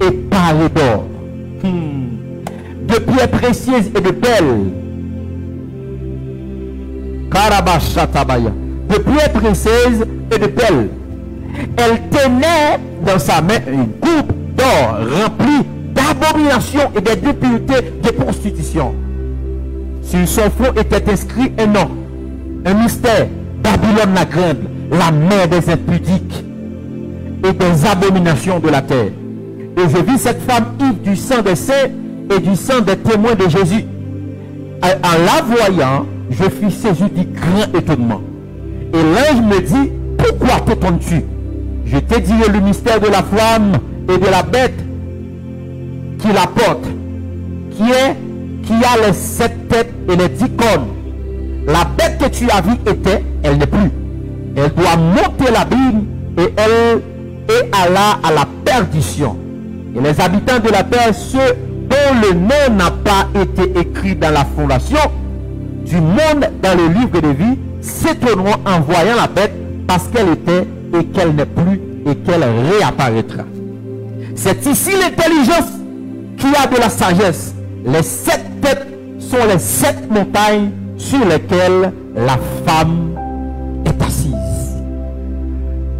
et parée d'or, de pierres précieuses et de perles. Karabashatabaya. De pierres précieuses et de perles. Elle tenait dans sa main une coupe d'or remplie d'abominations et des d'impuretés de prostitution. Sur son front était inscrit un nom, un mystère: Babylone la grande, la mère des impudiques et des abominations de la terre. Et je vis cette femme ivre du sang des saints et du sang des témoins de Jésus. En la voyant, je fus saisi du grand étonnement. Et l'ange me dit: pourquoi t'étonnes-tu? Je t'ai dit le mystère de la flamme et de la bête qui la porte, qui a les 7 têtes et les 10 cornes. La bête que tu as vue était, elle n'est plus. Elle doit monter l'abîme et elle alla à la perdition. Et les habitants de la terre, ceux dont le nom n'a pas été écrit dans la fondation du monde dans le livre de vie, s'étonneront en voyant la bête, parce qu'elle était et qu'elle n'est plus et qu'elle réapparaîtra. C'est ici l'intelligence qui a de la sagesse. Les 7 têtes sont les 7 montagnes sur lesquelles la femme est assise.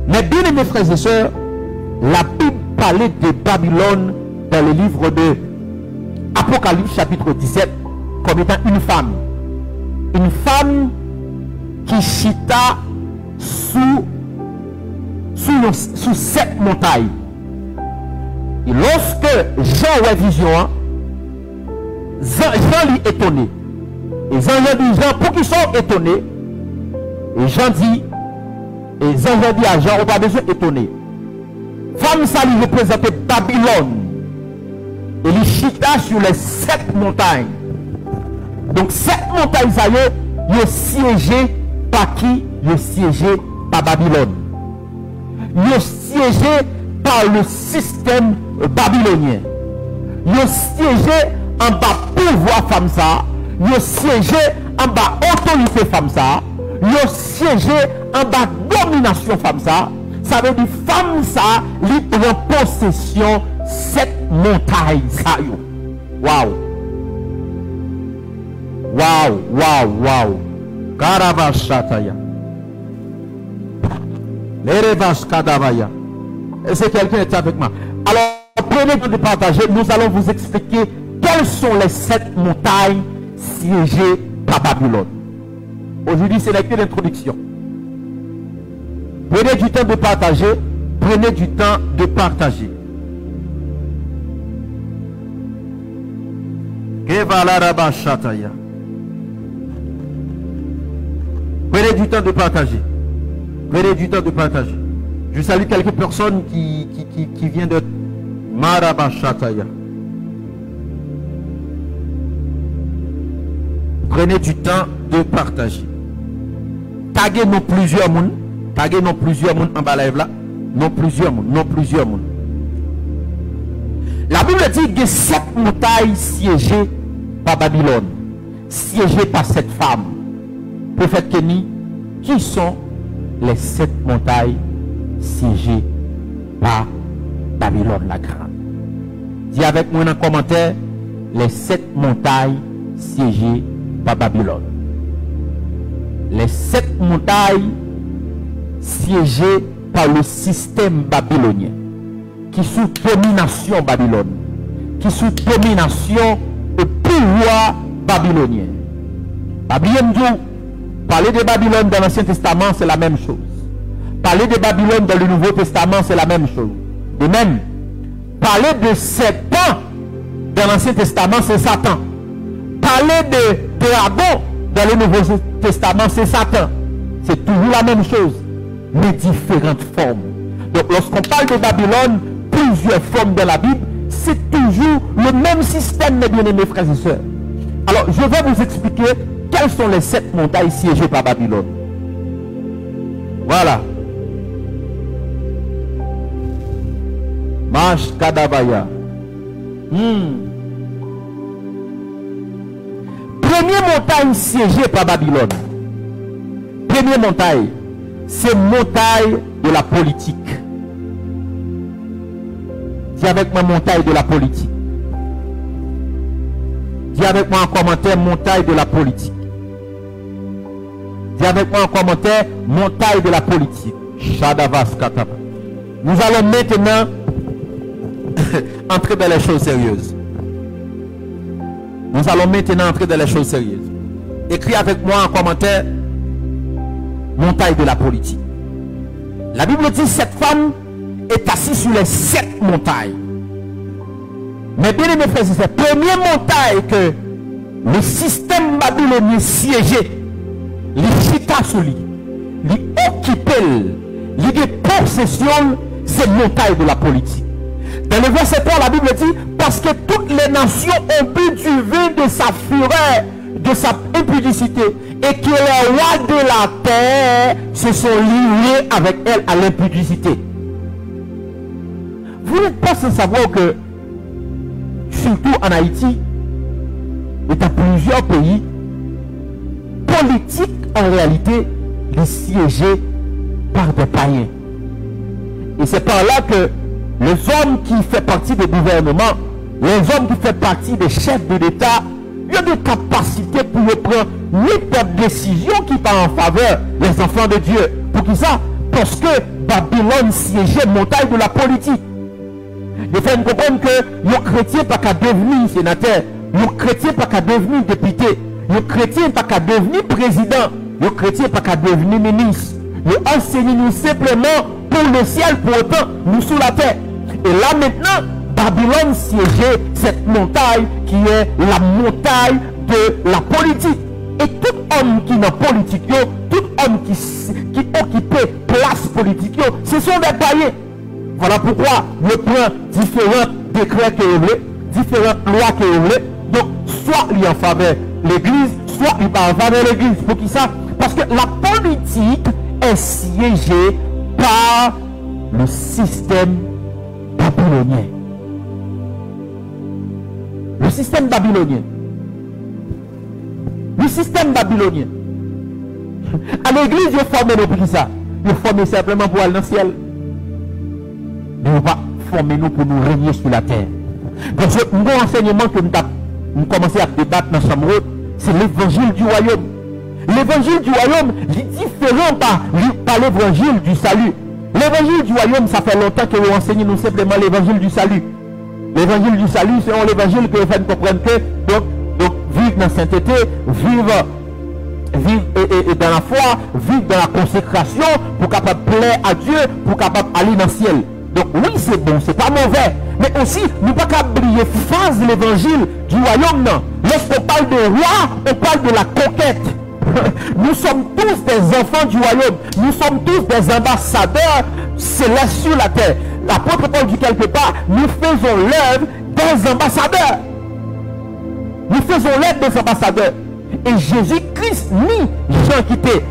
Mais bien aimés frères et sœurs, la Bible parlait de Babylone dans le livre de Apocalypse chapitre 17 comme étant une femme. Une femme qui chita sous 7 montagnes. Et lorsque Jean a vision, Jean lui étonné. Et Jean dit: Jean, pour qu'ils soient étonnés, et Jean dit à Jean: on va besoin étonné. Femme, ça lui représentait Babylone. Et il chita sur les 7 montagnes. Donc 7 montagnes, ça y est, il est siégé par qui? Il est siégé par Babylone. Il est siégé par le système babylonien. Il est siégé en bas pouvoir femme ça. Il est siégé en bas autorité femme ça. Il est siégé en bas domination femme ça. Ça veut dire femme ça, lui prend possession 7 montagnes ça yo. Waouh. Waouh, waouh, waouh. Karavashataya. Lerevash kadavaya. Est-ce que quelqu'un est avec moi? Alors, prenez le temps de partager. Nous allons vous expliquer quelles sont les 7 montagnes siégées par Babylone. Aujourd'hui, ce n'est que l'introduction. Prenez du temps de partager. Prenez du temps de partager. Kevalarabashataya. Prenez du temps de partager. Prenez du temps de partager. Je salue quelques personnes qui viennent de Marabashataya. Prenez du temps de partager. Taguez nos plusieurs mondes. Taguez nos plusieurs mondes en bas live là. Non plusieurs mondes. Non plusieurs mondes. La Bible dit que 7 montagnes siégées par Babylone. Siégées par cette femme. Prophète Kenny, qui sont les 7 montagnes siégées par Babylone la grande? Dis avec moi dans le commentaire les 7 montagnes siégées par Babylone. Les 7 montagnes siégées par le système babylonien, qui sous domination Babylone, qui sous domination et pouvoir babylonien. Parler de Babylone dans l'Ancien Testament, c'est la même chose. Parler de Babylone dans le Nouveau Testament, c'est la même chose. De même, parler de Satan dans l'Ancien Testament, c'est Satan. Parler de dragon dans le Nouveau Testament, c'est Satan. C'est toujours la même chose, mais différentes formes. Donc lorsqu'on parle de Babylone, plusieurs formes dans la Bible, c'est toujours le même système, mes bien-aimés frères et sœurs. Alors, je vais vous expliquer quelles sont les 7 montagnes siégées par Babylone. Voilà. Mash Kadabaya. Première montagne siégée par Babylone. Première montagne, c'est montagne de la politique. Dis avec moi montagne de la politique. Dis avec moi en commentaire montagne de la politique. Dis avec moi en commentaire montagne de la politique. Shadavas Kataba. Nous allons maintenant entrer dans les choses sérieuses. Nous allons maintenant entrer dans les choses sérieuses. Écris avec moi en commentaire montagne de la politique. La Bible dit cette femme est assise sur les 7 montagnes. Mais bien aimés frères et sœurs, première montagne que le système babylonien siégé, les chita sur lui, les occupait, les possession, c'est montagne de la politique. Dans le verset 3, la Bible dit, parce que toutes les nations ont bu du vin de sa fureur, de sa impudicité, et que les rois de la terre se sont livrés avec elle à l'impudicité. Vous n'êtes pas sans savoir que, surtout en Haïti, et dans plusieurs pays, politique en réalité est siégée par des païens. Et c'est par là que les hommes qui font partie des gouvernements, les hommes qui font partie des chefs de l'État, ils ont des capacités pour prendre n'importe décision qui part en faveur des enfants de Dieu. Pour qui ça? Parce que Babylone siégeait montagne de la politique. Il faut comprendre que les chrétiens pas qu'à devenir sénateur, les chrétiens pas qu'à devenir député, les chrétiens pas qu'à devenir président, les chrétiens pas qu'à devenir ministre. Nous enseignons nous simplement pour le ciel, pour autant nous sous la terre. Et là maintenant, Babylone siégeait cette montagne qui est la montagne de la politique. Et tout homme qui est dans la politique, tout homme qui occupait place politique, ce sont des païens. Voilà pourquoi je prends différents décrets que vous voulez, différentes lois que vous voulez. Donc, soit il est en faveur de l'église, soit il n'est pas en faveur de l'église. Pour qui ça? Parce que la politique est siégée par le système babylonien. Le système babylonien. Le système babylonien. À l'église, ils forment nous pour qui ça? Ils forment simplement pour aller dans le ciel. Mais on va former nous pour nous régner sur la terre. Parce que mon enseignement que nous commençons à débattre dans Chambre, c'est l'évangile du royaume. L'évangile du royaume est différent par l'évangile du salut. L'évangile du royaume, ça fait longtemps que vous enseignez nous simplement l'évangile du salut. L'évangile du salut, c'est l'évangile que vous faites comprendre que donc vivre dans la sainteté, vivre dans la foi, vivre dans la consécration pour capable plaire à Dieu, pour capable aller dans le ciel. Donc oui, c'est bon, c'est pas mauvais. Mais aussi, nous ne pouvons pas oublier phase de l'évangile du royaume, non. Lorsqu'on parle de roi, on parle de la conquête. Nous sommes tous des enfants du royaume. Nous sommes tous des ambassadeurs célestes sur la terre. L'apôtre Paul dit quelque part, nous faisons l'œuvre des ambassadeurs. Nous faisons l'œuvre des ambassadeurs. Et Jésus-Christ, ni Jean qui était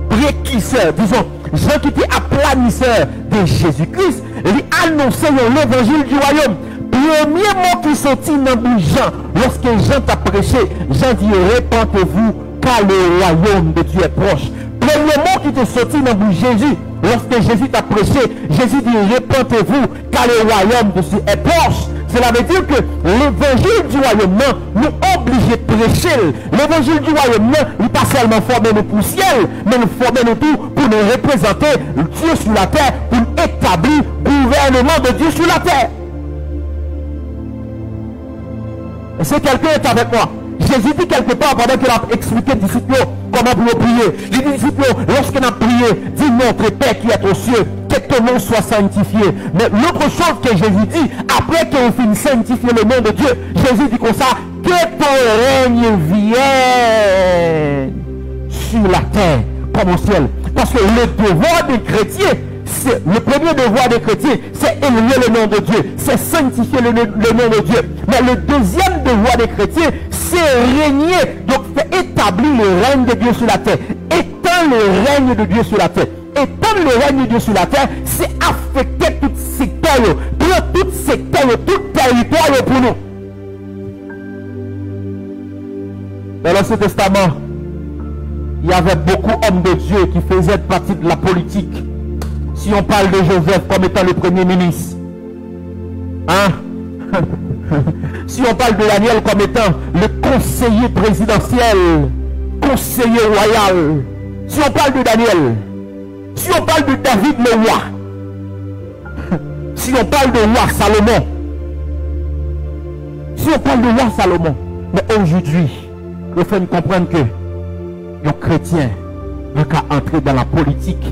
précurseur, disons, Jean qui était aplanisseur de Jésus-Christ, lui annonçait l'évangile du royaume. Premier mot qui sortit dans le Jean, lorsque Jean t'a prêché, Jean dit, répentez-vous, car le royaume de Dieu est proche. Premier mot qui te sortit dans le Jésus, lorsque Jésus t'a prêché, Jésus dit, répentez-vous, car le royaume de Dieu est proche. Cela veut dire que l'évangile du royaume nous oblige de prêcher. L'évangile du royaume n'est pas seulement former nous pour le ciel, mais nous former nous tout pour nous représenter Dieu sur la terre, pour établir le gouvernement de Dieu sur la terre. Et si quelqu'un est avec moi, Jésus dit quelque part pendant qu'il a expliqué aux disciples comment pour prier. Les disciples, lorsqu'on a prié, dit notre Père qui est aux cieux, que ton nom soit sanctifié. Mais l'autre chose que Jésus dit, après qu'on finisse sanctifier le nom de Dieu, Jésus dit comme ça, que ton règne vienne sur la terre comme au ciel. Parce que le devoir des chrétiens, le premier devoir des chrétiens, c'est élever le nom de Dieu, c'est sanctifier le nom de Dieu. Mais le deuxième devoir des chrétiens, c'est régner, donc c'est établir le règne de Dieu sur la terre. Étendre le règne de Dieu sur la terre. Étendre le règne de Dieu sur la terre, c'est affecter tout secteur, prendre tout secteur, tout territoire pour nous. Dans l'Ancien Testament, il y avait beaucoup d'hommes de Dieu qui faisaient partie de la politique. Si on parle de Joseph comme étant le premier ministre, Hein? Si on parle de Daniel comme étant le conseiller présidentiel, conseiller royal, si on parle de Daniel, si on parle de David le roi, si on parle de roi Salomon, si on parle de roi Salomon, mais aujourd'hui, il faut comprendre que les chrétiens n'ont qu'à entrer dans la politique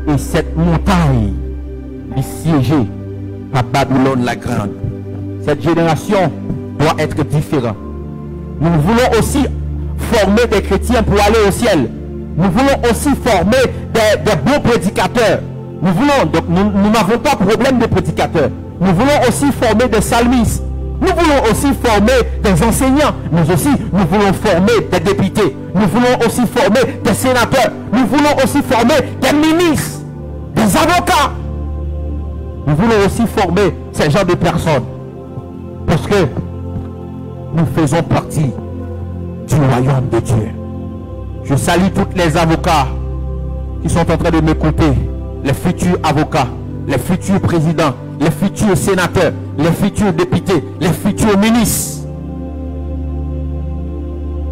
et cette montagne est siégée par Babylone la Grande. Cette génération doit être différente. Nous voulons aussi former des chrétiens pour aller au ciel. Nous voulons aussi former des bons prédicateurs. Nous voulons, donc nous n'avons pas de problème de prédicateurs. Nous voulons aussi former des psalmistes. Nous voulons aussi former des enseignants. Nous aussi, nous voulons former des députés. Nous voulons aussi former des sénateurs. Nous voulons aussi former des ministres, des avocats. Nous voulons aussi former ces genres de personnes. Parce que nous faisons partie du royaume de Dieu. Je salue tous les avocats qui sont en train de m'écouter. Les futurs avocats, les futurs présidents, les futurs sénateurs, les futurs députés, les futurs ministres.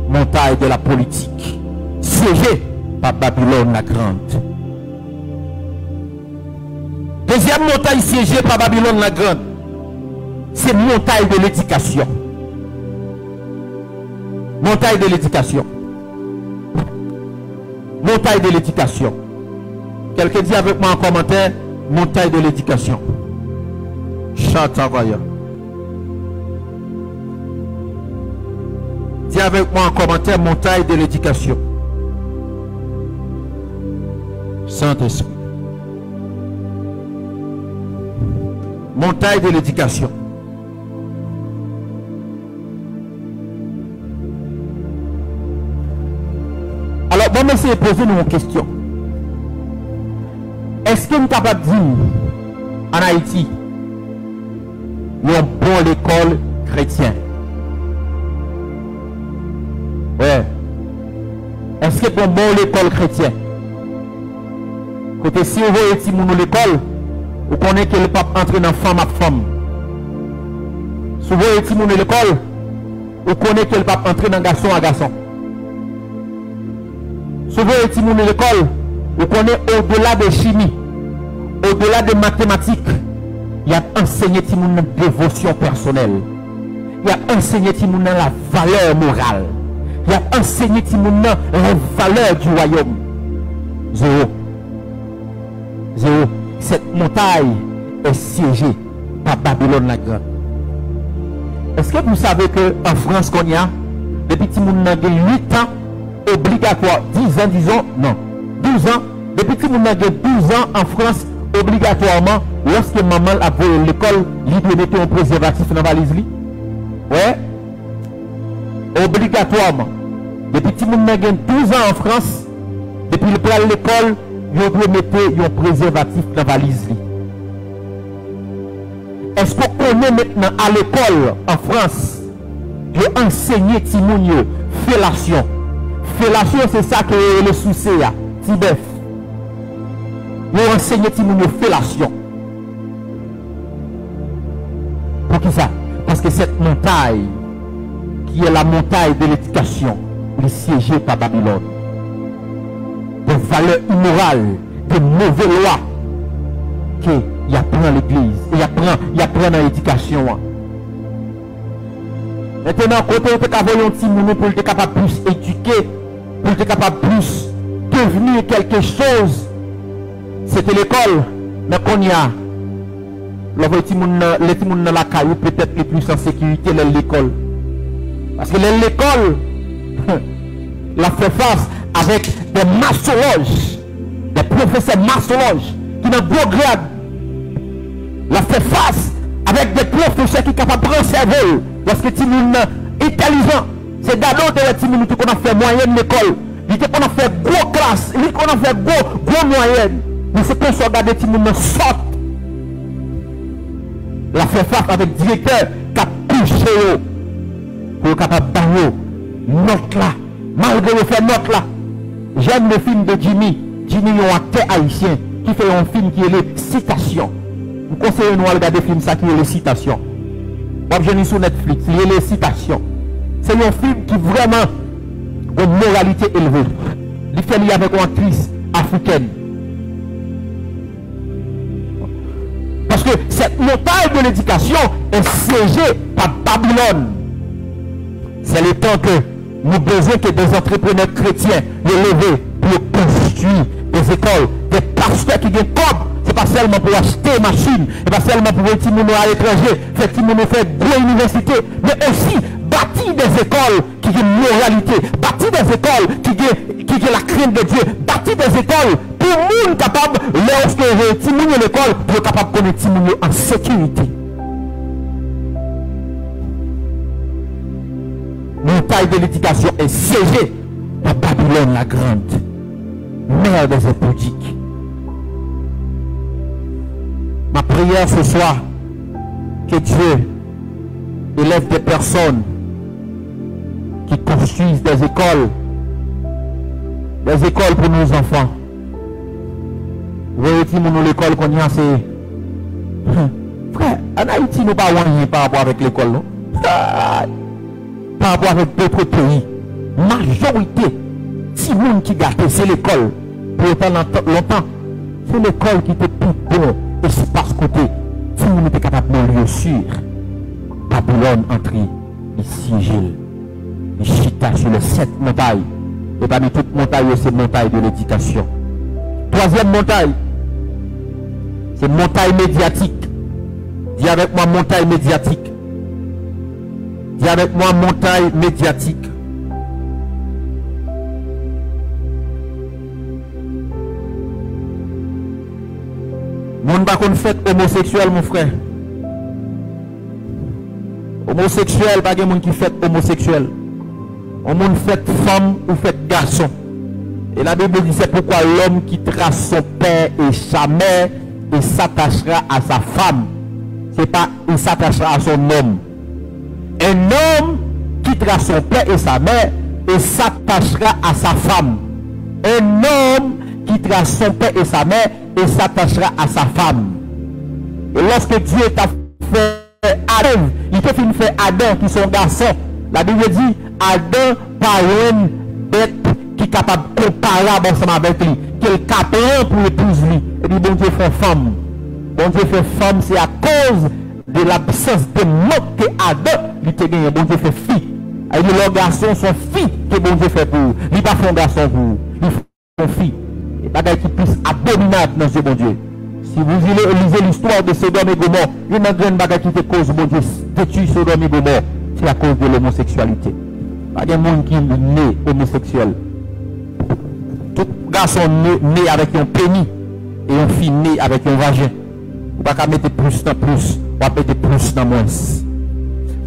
Montagne de la politique, siégée par Babylone la Grande. Deuxième montagne siégée par Babylone la Grande, c'est montagne de l'éducation. Montagne de l'éducation. Montagne de l'éducation. Quelqu'un dit avec moi en commentaire, montagne de l'éducation. Chante en voyant. Dis avec moi en commentaire, montagne de l'éducation. Saint-Esprit. Montagne de l'éducation. Alors, bon, mais c'est poser nous une question. Est-ce que nous sommes capables de dire en Haïti, nous avons bon l'école chrétienne? Ouais. Est-ce que nous avons bon l'école chrétienne? Côté si vous voyez si nous l'école, vous connaissez que le pape entre dans femme à femme. Si vous voyez si nous l'école, vous connaissez que le pape entre dans garçon à garçon. Si vous voyez si nous l'école, vous connaissez au-delà de chimie, au-delà de mathématiques, il y a enseigné la dévotion personnelle. Il y a enseigné la valeur morale. Il y a enseigné la valeur du royaume. Zéro. Zéro. Cette montagne est siégée par Babylone la Grande. Est-ce que vous savez qu'en France qu'on y a, depuis que nous avons 8 ans, obligatoire, 10 ans, disons, non, 12 ans, depuis que nous avons 12 ans en France, obligatoirement, lorsque maman a volé l'école, il doit mettre un préservatif dans la valise. Ouais. Obligatoirement. Depuis que nous avons 12 ans en France, depuis le plan de l'école, il doit mettre un préservatif dans la valise. Est-ce qu'on connaît maintenant à l'école en France de enseigner Timounio fellation? Fellation, c'est ça que le souci a. Tibef. Nous enseignons Timounio fellation. Pour qui ça? Parce que cette montagne, qui est la montagne de l'éducation, est siégée par Babylone. Des valeurs immorales, des mauvaises lois, qu'il apprend l'église, il apprend dans l'éducation. Maintenant, quand on est capable de Timounio pour être capable de plus éduquer, pour être capable de plus devenir quelque chose, c'était l'école. Mais qu'on y a, les petits dans la caillou peut-être les plus en sécurité dans l'école. Parce que l'école la fait face avec des massologes, des professeurs massologes qui ont beau grade. La fait face avec des professeurs qui sont capables de prendre cerveau. Parce que les gens intelligents, c'est d'abord de les gens qu'on a fait moyenne l'école. Il qu'on a fait gros classe, il qu'on a fait gros moyenne. Mais c'est qu'on soit regardé les gens sortent. La fait face avec le directeur qui a touché pour être capable de faire note là. Malgré le fait note là. J'aime le film de Jimmy. Jimmy est un acteur haïtien qui fait un film qui est les citations. Vous conseillez nous à regarder des films ça qui est les citations. Moi, je sur Netflix, il y a les citations. C'est un film qui vraiment a une moralité élevée. Il fait lié avec une actrice africaine. Parce que cette montagne de l'éducation est siégée par Babylone. C'est le temps que nous avons besoin que des entrepreneurs chrétiens le lever pour construire des écoles, des pasteurs qui viennent comme. Ce n'est pas seulement pour acheter des machines, ce n'est pas seulement pour les petits à l'étranger, faire des universités, mais aussi bâtir des écoles qui ont une moralité, bâtir des écoles qui ont la crainte de Dieu, bâtir des écoles pour les gens capables, lorsque les petits à l'école, pour être capable de connaître les petits en sécurité. Montagne de l'éducation est siégée par Babylone la Grande, mère des impudiques. Ma prière ce soir, que Dieu élève des personnes qui construisent des écoles pour nos enfants. Vous voyez, mon l'école qu'on y a, c'est... Frère, en Haïti, nous ne pas rien par rapport avec l'école, non? Par rapport avec d'autres pays. Majorité, si le monde qui gâte, c'est l'école. Pour autant longtemps, c'est l'école qui te tout bon. Et c'est parce côté, si nous n'était capable de lieu sûr, Babylone entré, il siégé, il chita sur les 7 montagnes. Et parmi toutes montagnes, c'est montagne de l'éducation. Troisième montagne, c'est montagne médiatique. Dis avec moi montagne médiatique. Dis avec moi montagne médiatique. Mon pas qu'on fait homosexuel, mon frère. Homosexuel, pas de monde qui fait homosexuel. On monde fait femme ou fait garçon. Et la Bible dit c'est pourquoi l'homme quittera son père et sa mère et s'attachera à sa femme. C'est pas il s'attachera à son homme. Un homme quittera son père et sa mère et s'attachera à sa femme. Un homme quittera son père et sa mère et s'attachera à sa femme. Et lorsque Dieu t'a fait Adam, il te fait faire Adam qui sont garçons. La Bible dit Adam par une bête qui est capable de comparer ensemble avec lui, qui est capable pour épouser lui. Et dit bon Dieu fait femme. Bon Dieu fait femme, c'est à cause de l'absence de manque que Adam lui te gagné. Bon Dieu fait fille. Et les garçons sont filles que bon Dieu fait pour vous. Il pas fait un garçon pour vous. Il fait fille. Et bagaille qui puisse abominable dans ce bon Dieu. Si vous lisez l'histoire de Sodome et Gomorrhe, il y a une grande bagaille qui te cause bon Dieu détruit Sodome et Gomorrhe. C'est à cause de l'homosexualité. Pas de monde qui est né homosexuel. Tout garçon né avec un pénis et une fille née avec un vagin. Vous ne pouvez pas mettre plus dans plus, vous pouvez mettre plus dans moins.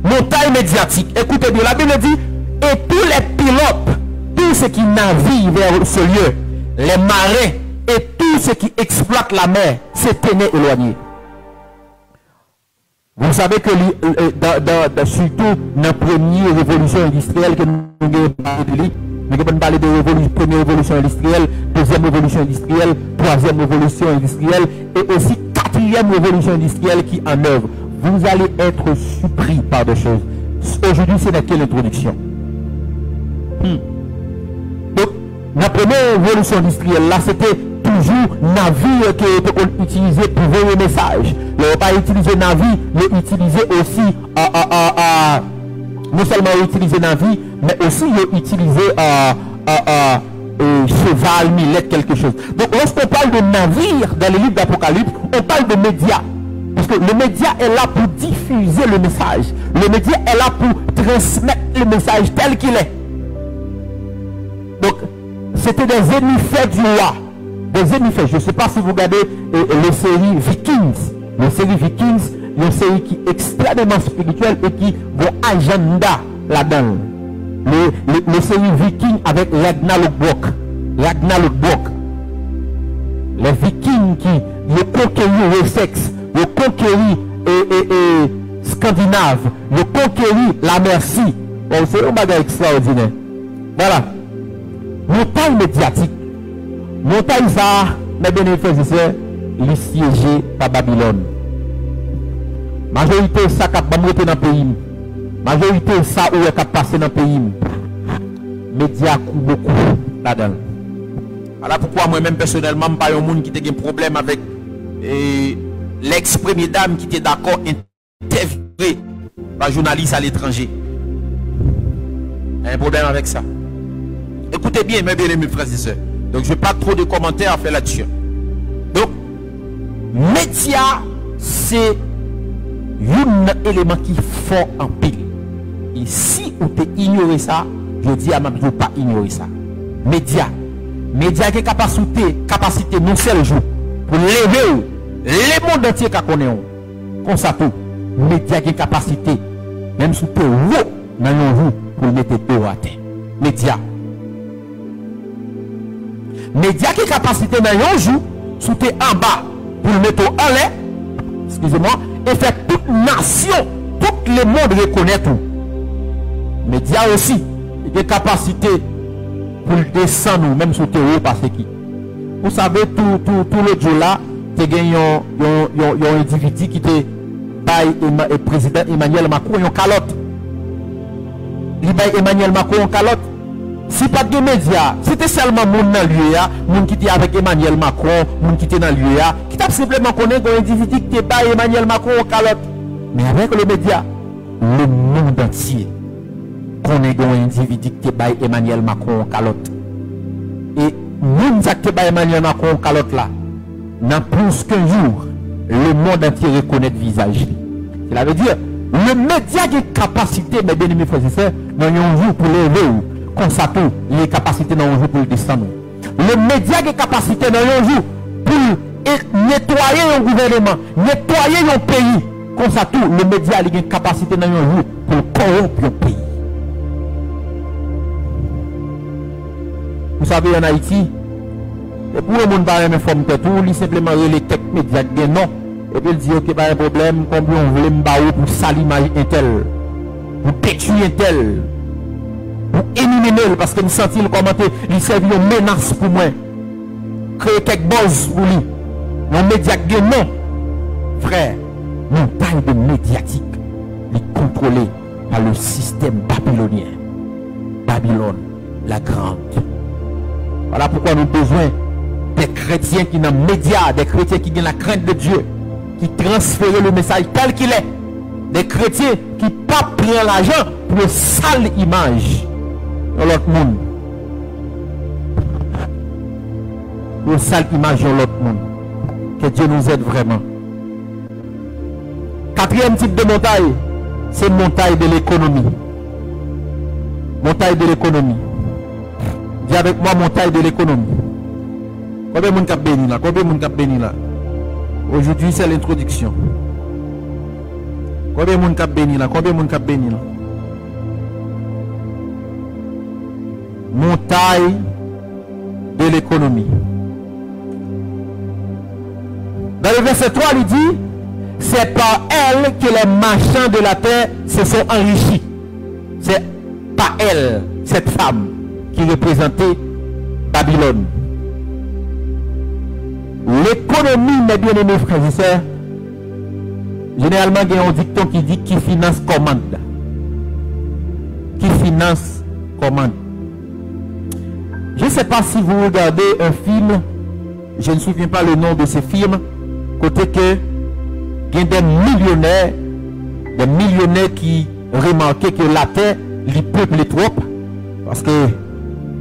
Montagne médiatique. Écoutez bien, la Bible dit, et tous les pilotes, tous ceux qui naviguent vers ce lieu, les marins et tous ceux qui exploitent la mer, se tenaient éloignés. Vous savez que surtout dans la première révolution industrielle que nous avons parlé de première révolution industrielle, deuxième révolution industrielle, troisième révolution industrielle et aussi quatrième révolution industrielle qui en œuvre. Vous allez être surpris par des choses. Aujourd'hui, c'est dans quelle introduction? Donc, la première révolution industrielle, là, c'était toujours navire qui était utilisé pour envoyer des messages. Le pas utiliser navire, le utiliser aussi non seulement utiliser navire, mais aussi utiliser cheval, millette, quelque chose. Donc lorsqu'on parle de navire dans les livres d'Apocalypse, on parle de médias. Parce que le média est là pour diffuser le message. Le média est là pour transmettre le message tel qu'il est. Donc, c'était des ennemis faits du roi. Des ennemis faits. Je ne sais pas si vous regardez les séries Vikings. Les séries Vikings, une série qui est extrêmement spirituelle et qui vont agenda là-dedans. Les séries Vikings avec Ragnarok. Les Vikings qui ont conquéri Wessex, ont conquéri Scandinave, ont conquéri la Mercie. Bon, c'est un bagage extraordinaire. Voilà. Montagne médiatique. Montagne ça, mes bénéficiaires, il est siégé par Babylone. Majorité ça qui a dans le pays. Majorité ça où est passé dans le pays. Médias coûtent beaucoup là-dedans. Voilà pourquoi moi-même personnellement, je ne suis pas un monde qui a un problème avec l'ex-première dame qui était d'accord interviewé par journaliste à l'étranger. Un problème avec ça. Écoutez bien, mes bien-aimés frères et sœurs. Donc je n'ai pas trop de commentaires à faire là-dessus. Donc, média, c'est un élément qui est fort en pile. Et si vous ignorez ça, je dis à ma ne pas ignorer ça. Média qui a capacité non seul jour pour lever les mondes entiers qu'on connaît. Comme ça tout. Média qui a capacité, même si tu es haut dans le jour pour mettre dos à terre. Média qui a capacité dans un jour, si tu es en bas pour le mettre en l'air, excusez-moi, et faire toute nation, tout le monde reconnaître. Média aussi, il a capacité pour descendre, même si tu es haut, parce que vous savez, tout le jour là, il y a un individu qui était le président Emmanuel Macron, il y a une calotte. Il y a Emmanuel Macron en calotte. Si pas de médias, c'était seulement monde dans l'UEA, monde qui était avec Emmanuel Macron, monde qui était dans l'UEA, qui t'a simplement connaît un individu qui était Emmanuel Macron en calotte. Mais avec les médias, le monde entier connaît un individu qui était Emmanuel Macron en calotte. Et monde qui était Emmanuel Macron en calotte là, dans plus qu'un jour, le monde entier reconnaît le visage. Cela veut dire, le média qui a capacité, mes bien-aimés frères et sœurs, dans un jour pour lever, comme ça tout, les capacités dans un jour pour le descendre. Le média qui a capacité dans un jour pour nettoyer un gouvernement, nettoyer un pays, comme ça tout, le média a une capacité dans un jour pour corrompre un pays. Vous savez, en Haïti, et pour le monde qui a informé tout, il simplement les tech médias qui non. Et puis il dit, ok, pas un problème, combien on voulait me barrer pour salir l'image intel, pour détruire intel, pour éliminer, parce que nous sentons le commentaire, il servait une menace pour moi. Créer quelques buzz pour lui. Nos médias qui non. Frère, montagne de médiatique, est contrôlée par le système babylonien. Babylone, la grande. Voilà pourquoi nous avons besoin des chrétiens qui ont les médias, des chrétiens qui ont la crainte de Dieu, qui transfèrent le message tel qu'il est. Des chrétiens qui ne pas prennent l'argent pour une sale image dans l'autre monde. Pour une sale image dans l'autre monde. Que Dieu nous aide vraiment. Quatrième type de montagne, c'est montagne de l'économie. Montagne de l'économie. Dis avec moi montagne de l'économie. Combien de monde cap béni là? Combien de monde cap béni là? Aujourd'hui c'est l'introduction. Combien de monde cap béni là? Combien de monde cap béni là? Montagne de l'économie. Dans le verset 3, il dit, c'est par elle que les marchands de la terre se sont enrichis. C'est par elle, cette femme, qui représentait Babylone. L'économie, mes bien-aimés frères et sœurs, généralement, il y a un dicton qui dit qui finance commande. Qui finance commande. Je ne sais pas si vous regardez un film, je ne me souviens pas le nom de ce film, côté que il y a des millionnaires qui remarquaient que la terre, les peuples trop, parce que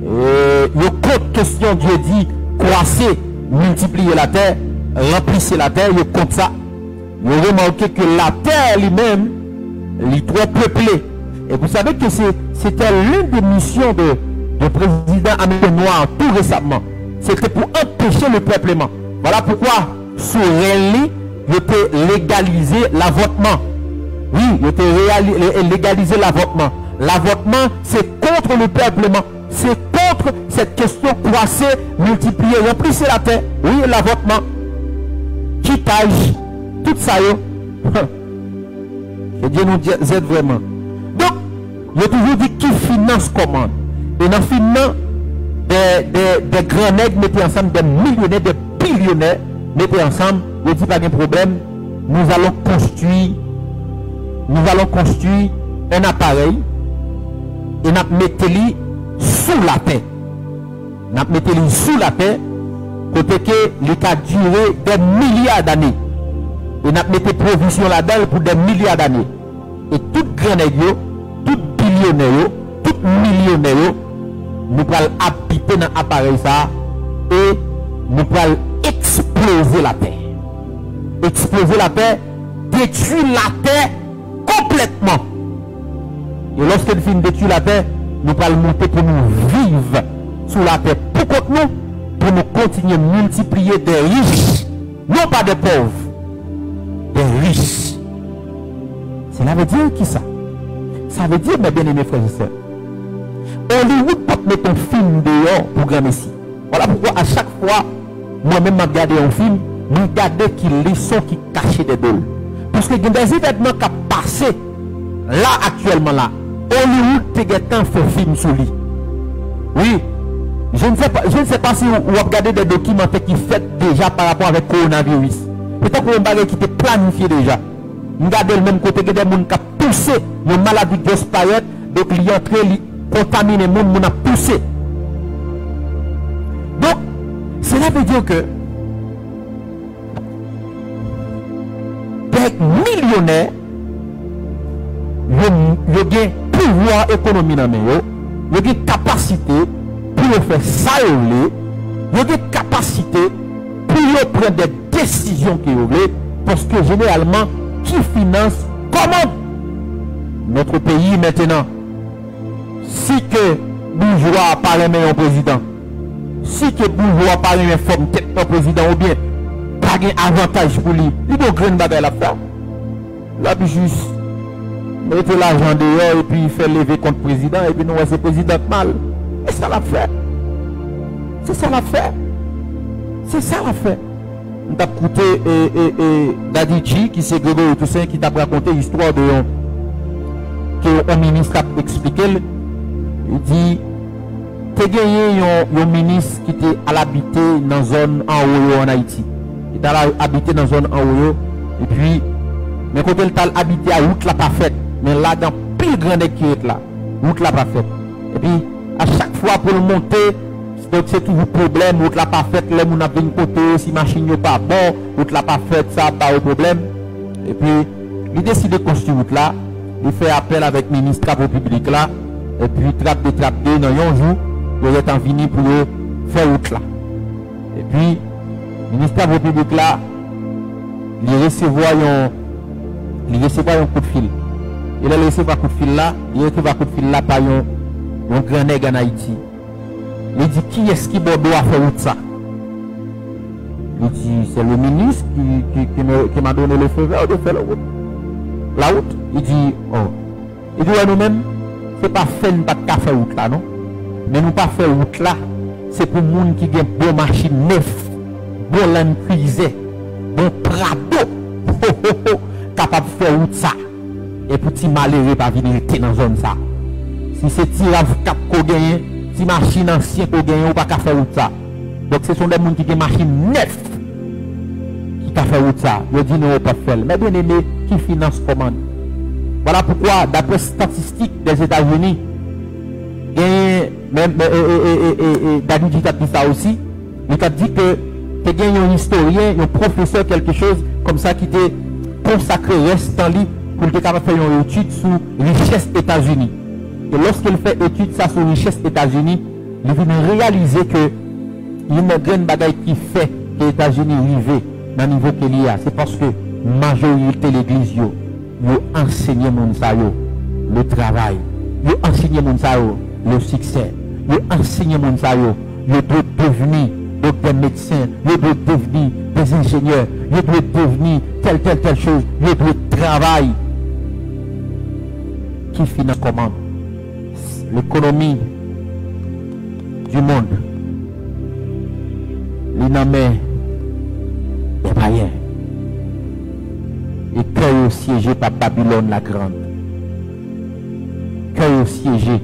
le compte question Dieu dit, croissez, multipliez la terre, remplissez la terre, il compte ça. Ils ont remarqué que la terre lui-même, est trop peuplée. Et vous savez que c'était l'une des missions de président américain noir tout récemment. C'était pour empêcher le peuplement. Voilà pourquoi, sous Rally, il était légalisé l'avortement. Oui, il était légalisé l'avortement. L'avortement, c'est contre le peuplement. C'est contre cette question croisser, multiplier, remplissez la terre. Oui, l'avortement. Quittage. Tout ça, que Dieu nous aide vraiment. Donc, il a toujours dit qui finance commande. Et dans le finance, des grands nègres mettaient ensemble, des millionnaires, des billionnaires mettaient ensemble. Il dit pas de problème. Nous allons construire nous allons construire un appareil et nous mettons sous la terre. Nous mettons sous la terre, côté que il a duré des milliards d'années. Et nous mettons provision là-dedans pour des milliards d'années. Et tout grand nègre, tout billionnaire, tout millionnaire, nous allons habiter dans l'appareil ça et nous allons exploser la terre. Exploser la terre, détruire la terre complètement. Et lorsque nous finissons de détruire la terre, nous allons monter pour nous vivre sous la terre. Pourquoi nous? Pour nous continuer à multiplier des riches, non pas des pauvres, des riches. Cela veut dire qui ça? Ça veut dire, mes bien-aimés frères et sœurs, Hollywood peut mettre un film dehors pour grand messie. Voilà pourquoi à chaque fois, moi-même, je regarde un film, je regarde qui les sons qui cachent des dôles. Parce que il y a des événements qui passé là actuellement là. Hollywood fait film sur lui. Oui. Je ne sais pas si vous regardez des documentaires qui fait déjà par rapport avec le coronavirus. Peut-être que vous avez qui était planifié déjà. Regardez le même côté que des gens qui ont poussé une maladie de Spayette, donc il est entré, il contamine les gens, il a poussé. Donc, cela veut dire que des millionnaires, ils ont pouvoir économique dans les mains, ils ont capacité pour faire ça, ils ont capacité pour prendre des décisions qu'ils veulent, parce que généralement, qui finance comment notre pays maintenant? Si que bourgeois parle un président, si que bourgeois parle une forme tête un président, ou bien pas un avantage pour lui, il doit grande bagaille la faire. Là, juste mettre l'argent dehors et puis faire lever contre le président, et puis nous, c'est le président mal. Et ça l'a fait. C'est ça l'a fait. C'est ça l'a fait. On t'a écouté Dadiji, qui c'est Grégory Toussaint, qui t'a raconté l'histoire de que un ministre a expliqué. Il dit, t'es gagné un ministre qui était à l'habiter dans une zone en haut en Haïti. Il était habité dans une zone en haut. Et puis, mais quand il t'a habité à route la pas faite, mais là, dans plus grande équipe là, route la pas faite. Et puis, à chaque fois pour le monter, donc c'est toujours problème, route la pas faite, les gens ont une côté, si machine n'est pas bon, route la pas faite, ça pas de problème. Et puis, il décide de construire route là, il fait appel avec le ministre des Travaux publics là, et puis trappe de dans un jour, il est en venu pour faire route là. Et puis, le ministre des Travaux publics là, il recevoir un coup de fil. Il a recevoir un coup de fil là, il recevoir un coup de fil là par un grand nègre en Haïti. Il dit, qui est-ce qui doit faire route ça? Il dit, c'est le ministre qui m'a donné le feu vert de faire la route. La route, il dit, oh. Il dit, ouais, nous-mêmes, c'est pas fait, nous pas de faire route là, non? Mais nous pas faire route là, c'est pour les gens qui ont bon machine neuf, bon laine cuisée, bon prado, capable de faire route ça. Et pour petit malheureux pas venir dans la zone ça. Si c'est tirage cap qu'on gagne, si machine ancienne qu'on gagne, ou pas qu'à faire route ça. Donc ce sont des gens qui ont machine neuf qui ont fait route ça. Ils disent non, pas faire. Mais bien aimé, qui finance comment? Voilà pourquoi, d'après statistiques des États-Unis, même Dadiji a dit ça aussi, il a dit que tu as un historien, un professeur, quelque chose comme ça qui était consacré, reste en livre pour être capable de faire une étude sur richesse États-Unis. Et lorsqu'il fait étude ça sur richesse États-Unis, il vient réaliser que il y a une grande bagaille qui fait que les États-Unis arrivent dans le niveau qu'il y a. C'est parce que la majorité de l'église, ils ont enseigné le travail, ils ont enseigné le succès, ils ont enseigné ils doivent devenir des médecins, ils doivent devenir des ingénieurs, ils doivent devenir telle chose, ils doivent travailler. Qui finance comment? L'économie du monde. L'inamé des païens. Et cœur siégé par Babylone la grande. Cœur siégé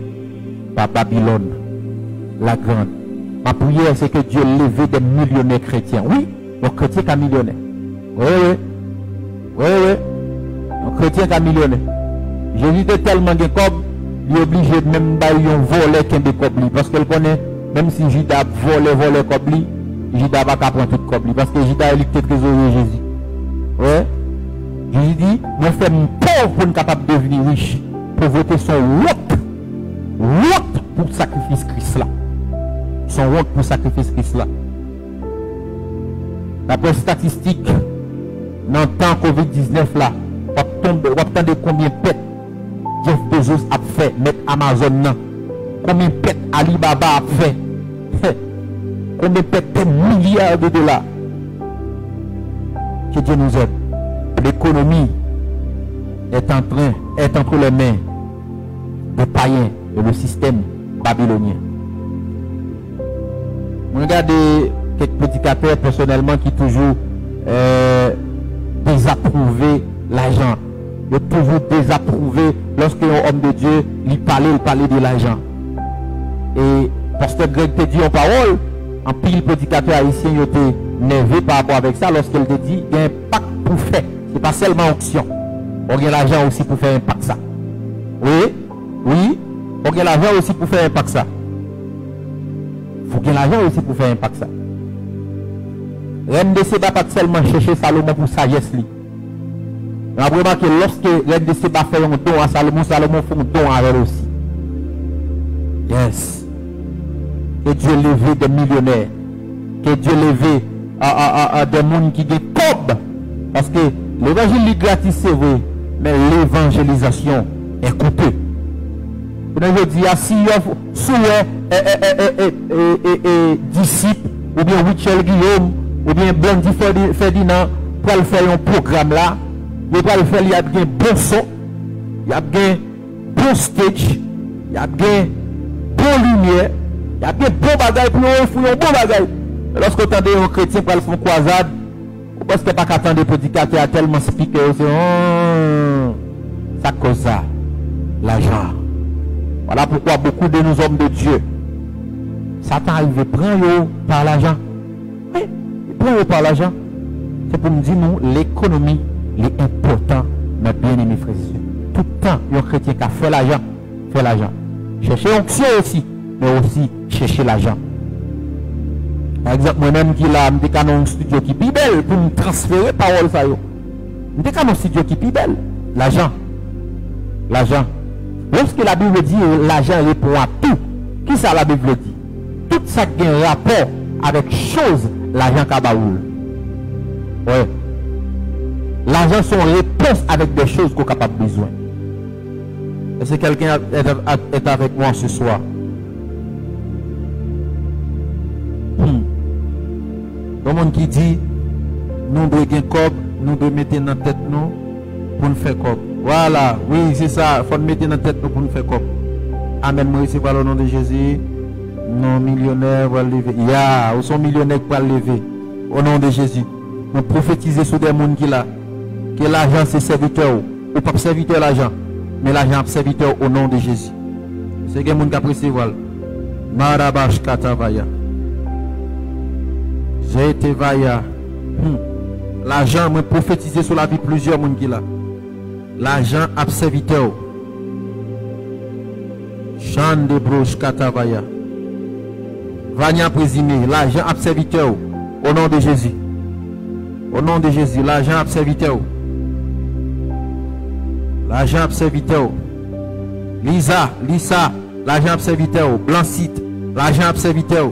par Babylone la grande. Ma prière, c'est que Dieu lève des millionnaires chrétiens. Oui, un chrétien qu'un millionnaire. Oui. Un chrétien qui est millionnaire. Jésus était tellement de cob, il est obligé de même bailler un volet qui est de cob. Parce qu'il connaît, même si Judas volé cob, Judas va pas prendre tout cob. Parce que Judas est le trésorier Jésus. Ouais. Jésus dit, nous faisons pauvre pour être capable de devenir riche. Pauvreté sont honte pour le sacrifice Christ là. Sont honte pour le sacrifice Christ là. D'après statistiques, dans le temps Covid-19 là, on attend combien de pètes Jeff Bezos a fait, mettre Amazon là. Combien de pètes Alibaba a fait. Combien de pètes des milliards de dollars. Que Dieu nous aide. L'économie est entre les mains des païens et le système babylonien. Regardez quelques prédicateurs personnellement qui toujours désapprouvé l'argent. Ils ont toujours désapprouvé lorsqu'un homme de Dieu lui parlait de l'argent. Et pasteur Greg te dit en parole, en pile prédicateur haïtien, il était nerveux par rapport avec ça lorsqu'il te dit il y a un pacte pour faire. Ce n'est pas seulement option. On a l'argent aussi pour faire un pacte ça. Oui. On a l'argent aussi pour faire un pacte ça. Il faut qu'il y ait l'argent aussi pour faire un pacte ça. Reine de Séba pas seulement chercher Salomon pour sagesse. On a remarqué que lorsque Reine de Séba fait un don à Salomon, Salomon fait un don à elle aussi. Yes. Que Dieu lève des millionnaires. Que Dieu lève des gens qui ont cob. Parce que l'évangile est gratis, c'est vrai. Mais l'évangélisation est coûteux. Je dis, si vous disciple, ou bien Richel Guillaume, ou bien Blondie Ferdinand, pour le faire un programme là, il va le faire, il y a bien bon son, il y a bien bon stage, il y a bien bon lumière, il y a bien bon bagage pour nous, un bon bagage. Lorsque vous entendez un chrétien pour le faire croisade, vous pensez pas qu'attendre des prédicateurs tellement speaker, ça cause ça, l'argent. Voilà pourquoi beaucoup de nos hommes de Dieu, Satan arrive à prendre par l'argent. Oui, il prend par l'argent. C'est pour me dire, nous, l'économie est importante, mes bien-aimés frères et sœurs. Tout le temps, il y a un chrétien qui a fait l'argent. Chercher onction aussi, mais aussi chercher l'argent. Par exemple, moi-même qui là, je suis dans un studio qui est plus belle pour me transférer parole ça. Je suis dans un studio qui est plus belle. L'argent. Lorsque la Bible dit l'argent répond à tout, qui ça la Bible dit? Tout ça qui a un rapport avec chose, l'argent kabaoul. Ouais. L'argent sont réponse avec des choses qu'on est capable de besoin. Est-ce que quelqu'un est avec moi ce soir? Le monde qui dit, nous devons gagner cob, nous devons mettre dans la tête nous pour nous faire cob. Voilà, oui, c'est ça. Il faut nous mettre dans la tête nous pour nous faire cob. Amen. Moi, c'est par le nom de Jésus. Non, millionnaire va lever. Ya, où sont millionnaires qui vont lever? Au nom de Jésus. Nous prophétisons sur des gens qui là. Que l'argent c'est serviteur. Ou pas serviteur l'argent. Mais l'argent est serviteur au nom de Jésus. C'est quelqu'un qui apprécie. Marabash Katavaya. J'ai été vaillant. L'argent m'a prophétisé sur la vie de plusieurs personnes qui là. L'argent a serviteur. Chan de broche Katavaya. Vanya présumé. L'argent a serviteur. Au nom de Jésus. Au nom de Jésus. L'argent a serviteur. L'argent a serviteur. Lisa. L'argent a serviteur. Blancite. L'argent a serviteur.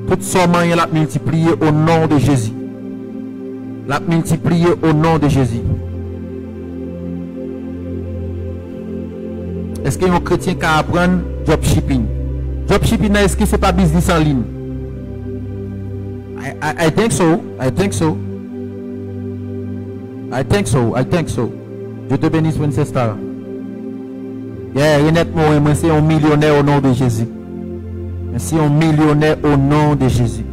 Tout son moyen l'a multiplié au nom de Jésus. L'a multiplié au nom de Jésus. Est-ce qu'il y a un chrétien qui apprend dropshipping? Dropshipping, est-ce que ce n'est pas business en ligne? I think so. Dieu te bénisse, Princess Tara. Honnêtement, moi, c'est un millionnaire au nom de Jésus. Merci, un millionnaire au nom de Jésus.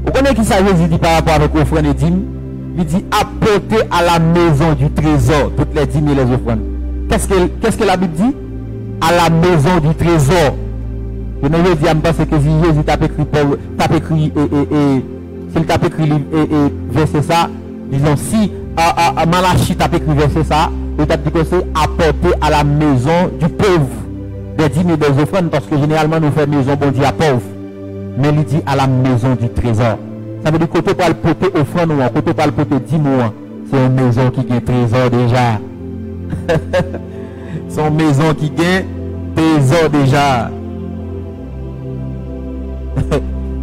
Vous connaissez qui ça Jésus dit par rapport avec l'offrande et dîmes? Il dit apporter à la maison du trésor toutes les dîmes et les offrandes. Qu'est-ce que la Bible dit? À la maison du trésor. Je ne veux dire pas que si Jésus t'a écrit s'il t'a écrit verset ça, disons si Malachi t'a écrit verset ça, il t'a dit que c'est apporter à la maison du pauvre des dîmes et des offrandes, parce que généralement nous faisons maison bon Dieu à pauvre. Mais il dit à la maison du trésor. Ça veut dire que côté pas le poter offrande ou côté pas le poter dîme ou c'est une maison qui gagne trésor déjà. C'est une maison qui gagne trésor déjà.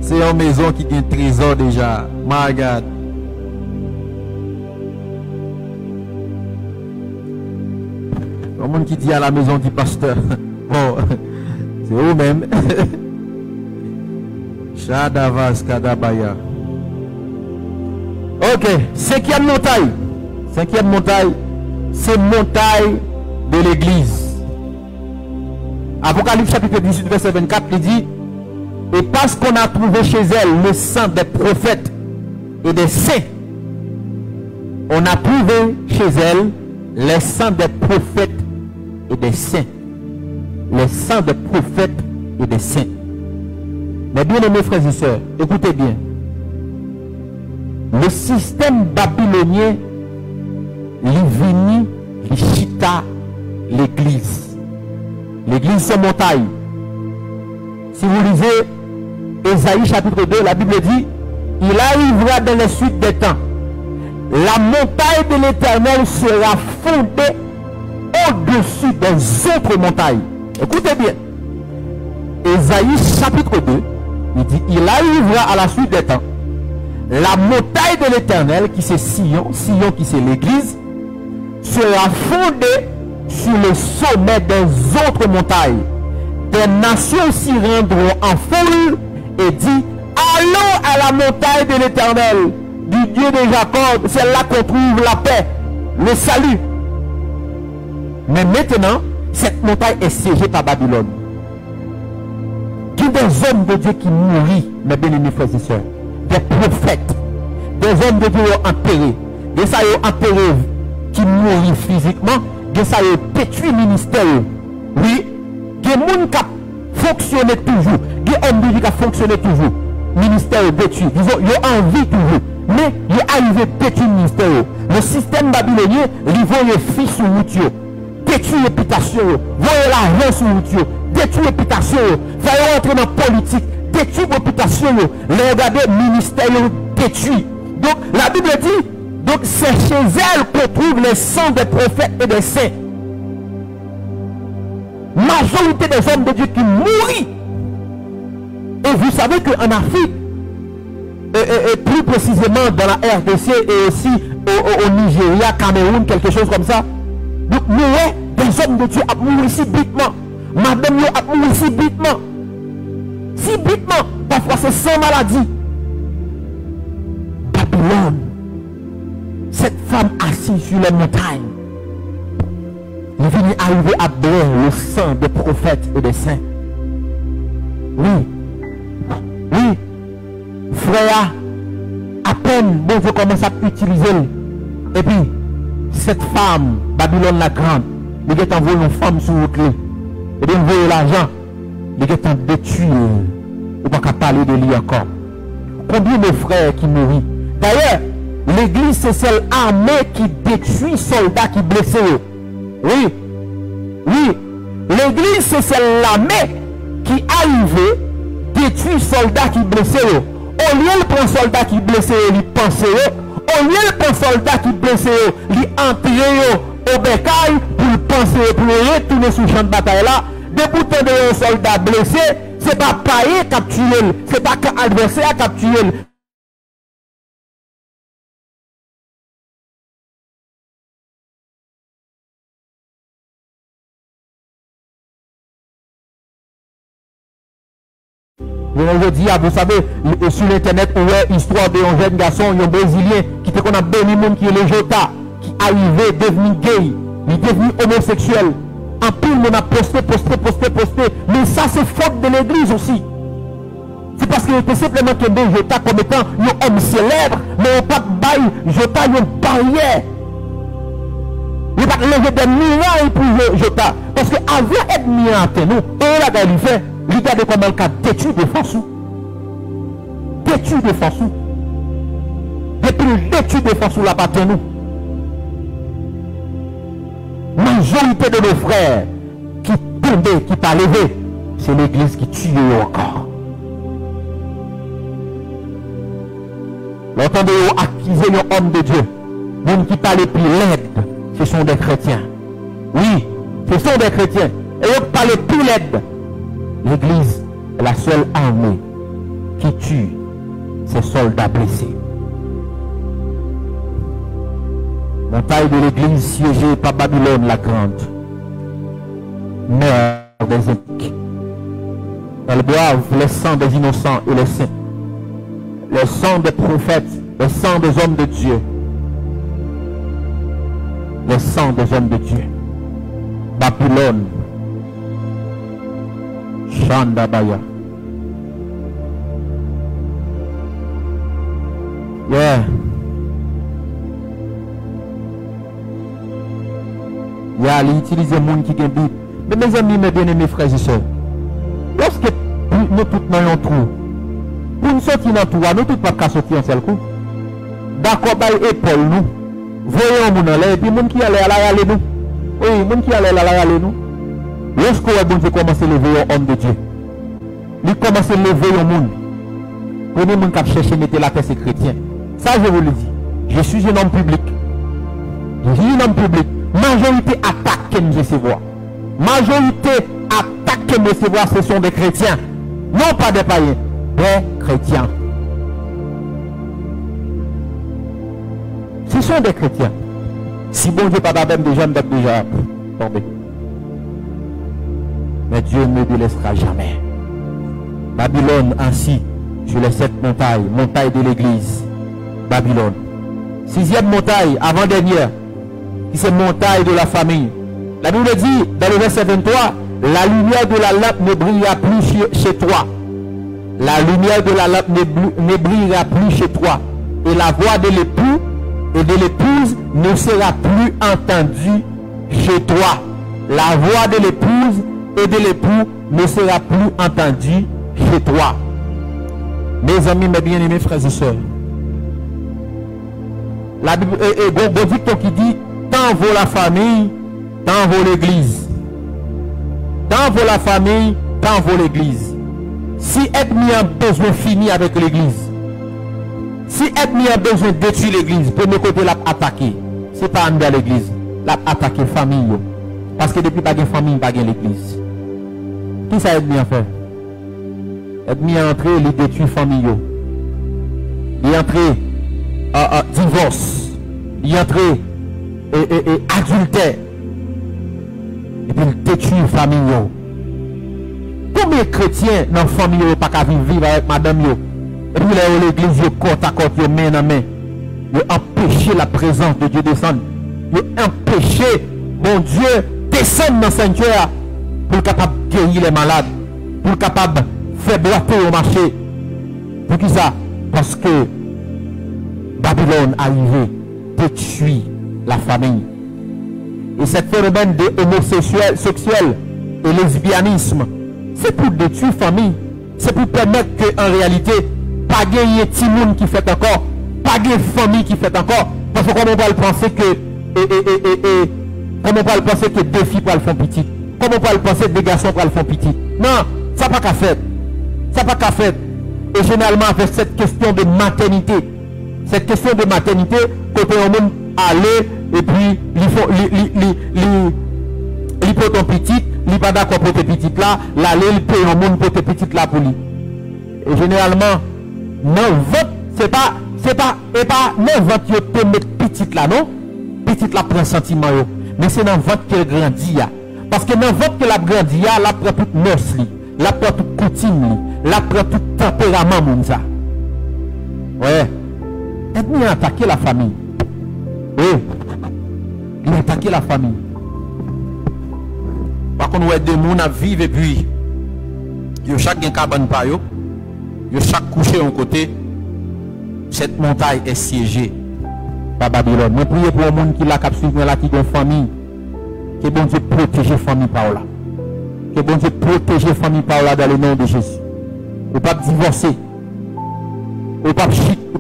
C'est une maison qui gagne trésor déjà. My God. Le monde qui dit à la maison du pasteur. Bon, c'est eux-mêmes. Shadavas Kadabaya. Ok, cinquième montagne. Cinquième montagne, c'est montagne de l'église. Apocalypse chapitre 18, verset 24, il dit: et parce qu'on a trouvé chez elle le sang des prophètes et des saints, on a trouvé chez elle les sangs des prophètes et des saints. Les sangs des prophètes et des saints. Mais bien aimés frères et sœurs, écoutez bien. Le système babylonien, il vient, il chita l'église. L'église c'est montagne. Si vous lisez Ésaïe chapitre 2, la Bible dit: il arrivera dans les suites des temps. La montagne de l'Éternel sera fondée au-dessus des autres montagnes. Écoutez bien. Ésaïe chapitre 2, il dit: il arrivera à la suite des temps. La montagne de l'Éternel, qui c'est Sion, Sion qui c'est l'église, sera fondée sur le sommet des autres montagnes. Des nations s'y rendront en foule et dit: allons à la montagne de l'Éternel, du Dieu de Jacob, c'est là qu'on trouve la paix, le salut. Mais maintenant, cette montagne est siégée par Babylone. Il y a des hommes de Dieu qui mourent, mes bien-aimés frères et sœurs, des prophètes, des hommes de Dieu enterrés, des ça enterrés qui mourent physiquement, des ça pétri ministère. Oui, des gens qui fonctionnent toujours, des hommes de Dieu qui fonctionnent toujours, ministère détruit, disons, ils ont envie toujours, mais ils arrivent à détruire le ministère. Le système babylonien, ils vont les fils sur route, détruire réputation, voyez l'argent sur route, détruire réputation, faire entrer dans la politique, détruire réputation, les regarder ministère détruit. Donc la Bible dit, donc c'est chez elle qu'on trouve les sangs des prophètes et des saints. Majorité des hommes de Dieu qui mourent. Et vous savez qu'en Afrique, et plus précisément dans la RDC et aussi au Nigeria, Cameroun, quelque chose comme ça, donc nous, des hommes de Dieu à mourir subitement. Madame a mourir subitement. Subitement. Parfois c'est sans maladie. Babylone. Cette femme assise sur les montagnes. Il vient arriver à boire le sang des prophètes et des saints. Oui. Oui. Frère, à peine bon Dieu commence à utiliser. Et puis, cette femme, Babylone la grande, il est envoyé une femme sur le clé. Et bien, vous voyez l'argent, il est en détruit. On ne peut pas parler de lui encore. Combien de frères qui mourent? D'ailleurs, l'église, c'est celle armée qui détruit soldats qui blessent. Oui. Oui. L'église, c'est celle armée qui arrive, détruit soldats qui blessent. Au lieu de prendre soldats qui blessent, il pense. Au lieu de prendre soldats qui blessent, il entre au bécail pour penser, pour retourner sur le champ de bataille là. Depuis de soldats blessés, ce n'est pas païen capturé, ce n'est pas adversaire capturé. Aujourd'hui, vous savez, sur l'internet, on voit l'histoire d'un jeune garçon, un Brésilien, qui était qu'on a béni monde qui est le Jota, qui arrivait devenu gay, il est devenu homosexuel. En plus, on a posté. Mais ça, c'est faute de l'église aussi. C'est parce qu'il était simplement que Jota comme étant un homme célèbre, mais on pas bail Jota une barrière. Il n'y a pas lever des murailles pour Jota. Parce qu'avant d'être mis en nous, on l'a gagné fait. Regardez comment le cas détruit de force. Détruit de force. Depuis le détruit de force, la pas nous. majorité de nos frères qui tombaient, qui pas levé, c'est l'église qui tue encore. L'entendez accuser les hommes de Dieu. Même qui parlent plus l'aide, ce sont des chrétiens. Oui, ce sont des chrétiens. Et eux parlent plus l'aide. L'église est la seule armée qui tue ses soldats blessés. Montagne de l'église siégée par Babylone la grande, mère des impies. Elles boivent le sang des innocents et les saints, le sang des prophètes, le sang des hommes de Dieu, le sang des hommes de Dieu. Babylone, Chandabaya. Yeah. Il utilise les gens qui ont Bible. Mais mes amis, mes bien-aimés frères et sœurs, lorsque nous tous dans un trou, pour nous sortir dans le trou, nous tous pas sortir en seul coup. D'accord, par épaule nous, voyons mon allait, et puis les gens qui allaient à la râler nous. Oui, les gens qui allaient à la râler nous. Lorsque bon Dieu commence à lever un homme de Dieu, il commence à lever un monde. Prenez mon cap chercher, mettez la tête, c'est chrétien. Ça, je vous le dis. Je suis un homme public. Je suis un homme public. Majorité attaque que nous recevons. Majorité attaque que nous recevons, ce sont des chrétiens. Non pas des païens, des chrétiens. Ce sont des chrétiens. Si bon Dieu pas même déjà, me déjà tombé. Mais Dieu ne me délaissera jamais. Babylone ainsi, sur les 7 montagnes, montagne de l'église. Babylone. 6e montagne, avant-dernière, qui c'est montagne de la famille. La Bible dit, dans le verset 23, la lumière de la lampe ne brillera plus chez toi. La lumière de la lampe ne brillera plus chez toi. Et la voix de l'époux et de l'épouse ne sera plus entendue chez toi. La voix de l'épouse et de l'époux ne sera plus entendue chez toi. Mes amis, mes bien-aimés frères et sœurs, la Bible et bon dicton qui dit, tant vaut la famille, tant vaut l'église. Tant vaut la famille, tant vaut l'église. Si ennemi a besoin fini avec l'église, si ennemi a besoin de détruire l'église, premier côté l'a attaqué, c'est pas en l'église, l'a attaqué famille. Parce que depuis pas de famille, pas de l'église. Qui ça ennemi a fait? Ennemi a entré, il détruit famille. Il est entré divorce, il est entré adultère, et puis il détruit famille. Combien de chrétiens dans la famille n'ont pas qu'à vivre avec madame yo? Et puis l'église yo côte à côte, yo main en main, yo empêcher la présence de Dieu descendre, yo empêcher mon Dieu descendre dans le sanctuaire pour capable guérir les malades, pour capable faire boiter au marché. Pour qui ça? Parce que Babylone arrivé détruit la famille. Et ce phénomène de homosexuel et lesbianisme, c'est pour détruire la famille. C'est pour permettre qu'en réalité, pas gagner petit monde qui fait encore, pas gagner famille qui fait encore. Parce que comment on va le penser que comment on va le penser que deux filles pour le faire petit? Comment on va le penser que des garçons pour le faire petit? Non, ça n'a pas qu'à faire. Ça n'a pas qu'à faire. Et généralement avec cette question de maternité, cette question de maternité, côté on même aller et puis il peut ton petit, il pas d'accord pour tes petites là, l'aller il paye un monde pour tes petites là pour lui. Et généralement, non vote, c'est pas non vote yo te mettre petite là non, petite là prend sentiment yo, mais c'est dans vote qu'elle grandit ya. Parce que dans vote qu'elle a grandi ya, la prend toute mœurs li, la prend toute coutume li, la prend tout tempérament moun ça. Ouais. Ennemi a attaqué la famille. Oui. Il a attaqué la famille. Par contre, ouais, des gens à vivre et puis, yo chaque cabane par yo, chaque couché en côté, cette montagne est siégée par Babylone. Mais priez pour le monde qui l'a capsuivi là, qui a une famille, que bon Dieu protège la famille par là. Que bon Dieu protège la famille par là dans le nom de Jésus. Ou pas divorcer. Ou pas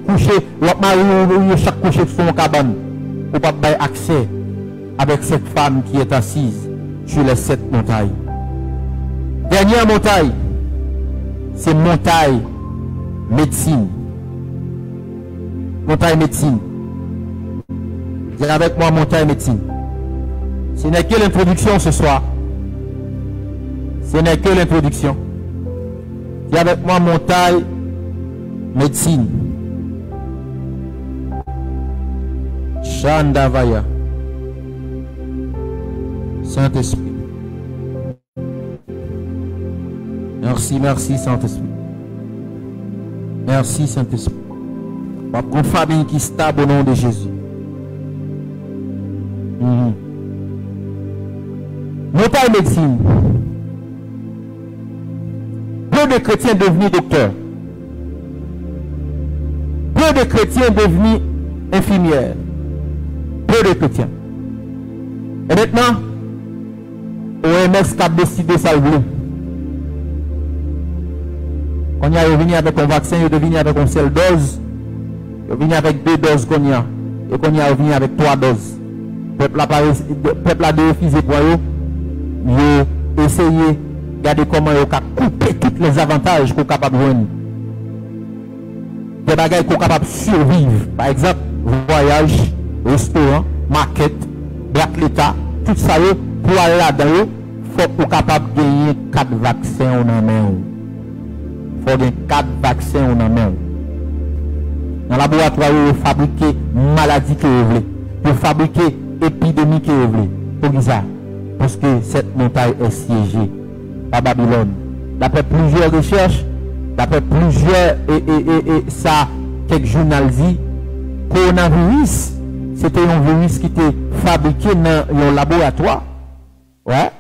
coucher, l'autre mari ou chaque coucher sur son cabane. Ou pas avoir accès avec cette femme qui est assise sur les 7 montagnes. Dernière montagne, c'est montagne médecine. Montagne médecine. Viens avec moi, montagne médecine. Ce n'est que l'introduction ce soir. Ce n'est que l'introduction. Viens avec moi, montagne médecine. Chandavaya. Saint-Esprit. Merci, merci Saint-Esprit. Merci Saint-Esprit. Pour une famille qui est stable au nom de Jésus. Montagne médecine. Peu de chrétiens devenus docteurs. Peu de chrétiens devenus infirmières. Peu de chrétiens. Et maintenant, OMS a décidé ça le veut. Quand il est venu avec un vaccin, il est venu avec une seule dose. Il est venu avec 2 doses qu'on y a. Et qu'on y a venu avec 3 doses. Peuple a refusé pour eux. Il a essayé de regarder comment il a coupé tous les avantages qu'on est capable de voir. Des bagages qu'on est capable de survivre. Par exemple, voyage, restaurant, market, black l'État, tout ça, pour aller là-dedans, il faut qu'on soit capable de gagner 4 vaccins en main. Il faut gagner 4 vaccins en main. Dans le laboratoire, il faut fabriquer maladie que vous voulez. Il faut fabriquer épidémie que vous voulez. Pour ça, parce que cette montagne est siégée à Babylone. D'après plusieurs recherches, d'après plusieurs, ça, quelques journaux disent, coronavirus, c'était un virus qui était fabriqué dans le laboratoire. Ouais.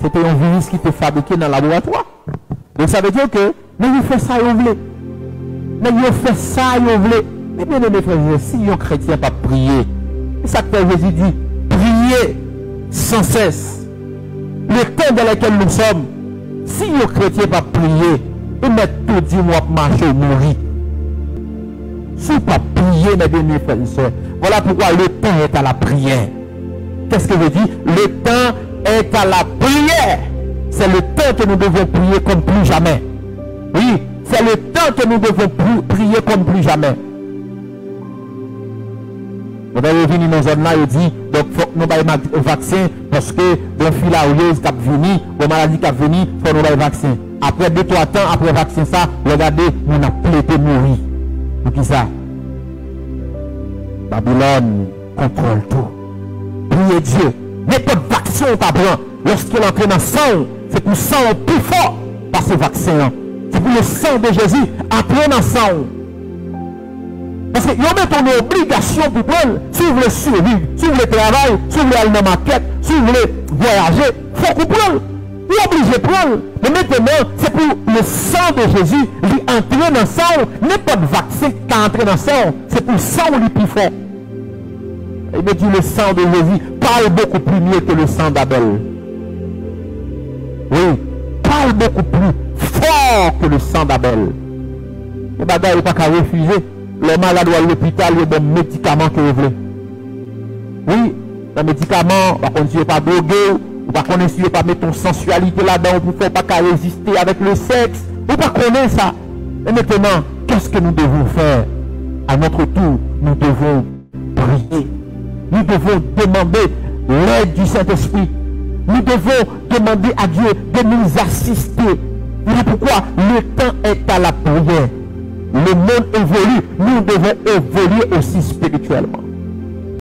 C'était un virus qui était fabriqué dans le laboratoire. Donc ça veut dire que, mais il fait ça, il veut. Mais il fait ça, il veut. Mais bien aimé frères, si un chrétien pas prier, c'est ça que Jésus dit, prier sans cesse. Le temps dans lequel nous sommes, si un chrétien pas prier, il met tout dit moi marcher mourir. Si vous pas prier, mes bien-aimés frères et sœurs, voilà pourquoi le temps est à la prière. Qu'est-ce que je dis? Le temps est à la prière. C'est le temps que nous devons prier comme plus jamais. Oui, c'est le temps que nous devons prier comme plus jamais. Vous allez venir dans une zone là, il dit, donc il faut que nous ayons un vaccin parce que le filariose qui a venu, la maladie qui a venu, il faut que nous ayons un vaccin. Après 2-3 temps, après le vaccin, ça, regardez, nous avons plaidé mourir. Pour qui ça? Babylone contrôle tout. Priez Dieu. N'importe vaccin on t'apprend. Lorsqu'il entre dans le sang, c'est pour le sang plus fort par ce vaccin. C'est pour le sang de Jésus entrer dans le sang. Parce que vous mettez une obligation pour prendre, si vous voulez survivre, si vous voulez travailler, si vous voulez aller dans ma quête, si vous voulez voyager, il faut comprendre. Vous êtes obligé de prendre. Mais maintenant, c'est pour le sang de Jésus, lui entrer dans le sang. N'importe vaccin qui a entré dans le sang, c'est pour le sang lui plus fort. Il me dit le sang de Jésus parle beaucoup plus mieux que le sang d'Abel. Oui, parle beaucoup plus fort que le sang d'Abel. Le bagage n'est pas qu'à refuser. Les malades à l'hôpital, il y a des médicaments que vous voulez. Oui, les médicaments, on va continuer par droguer, on va continuer par mettre ton sensualité là-dedans, pour ne pas résister avec le sexe. On va connaître ça. Et maintenant, qu'est-ce que nous devons faire? À notre tour, nous devons prier. Nous devons demander l'aide du Saint-Esprit. Nous devons demander à Dieu de nous assister. Voilà pourquoi le temps est à la prière. Le monde évolue, nous devons évoluer aussi spirituellement.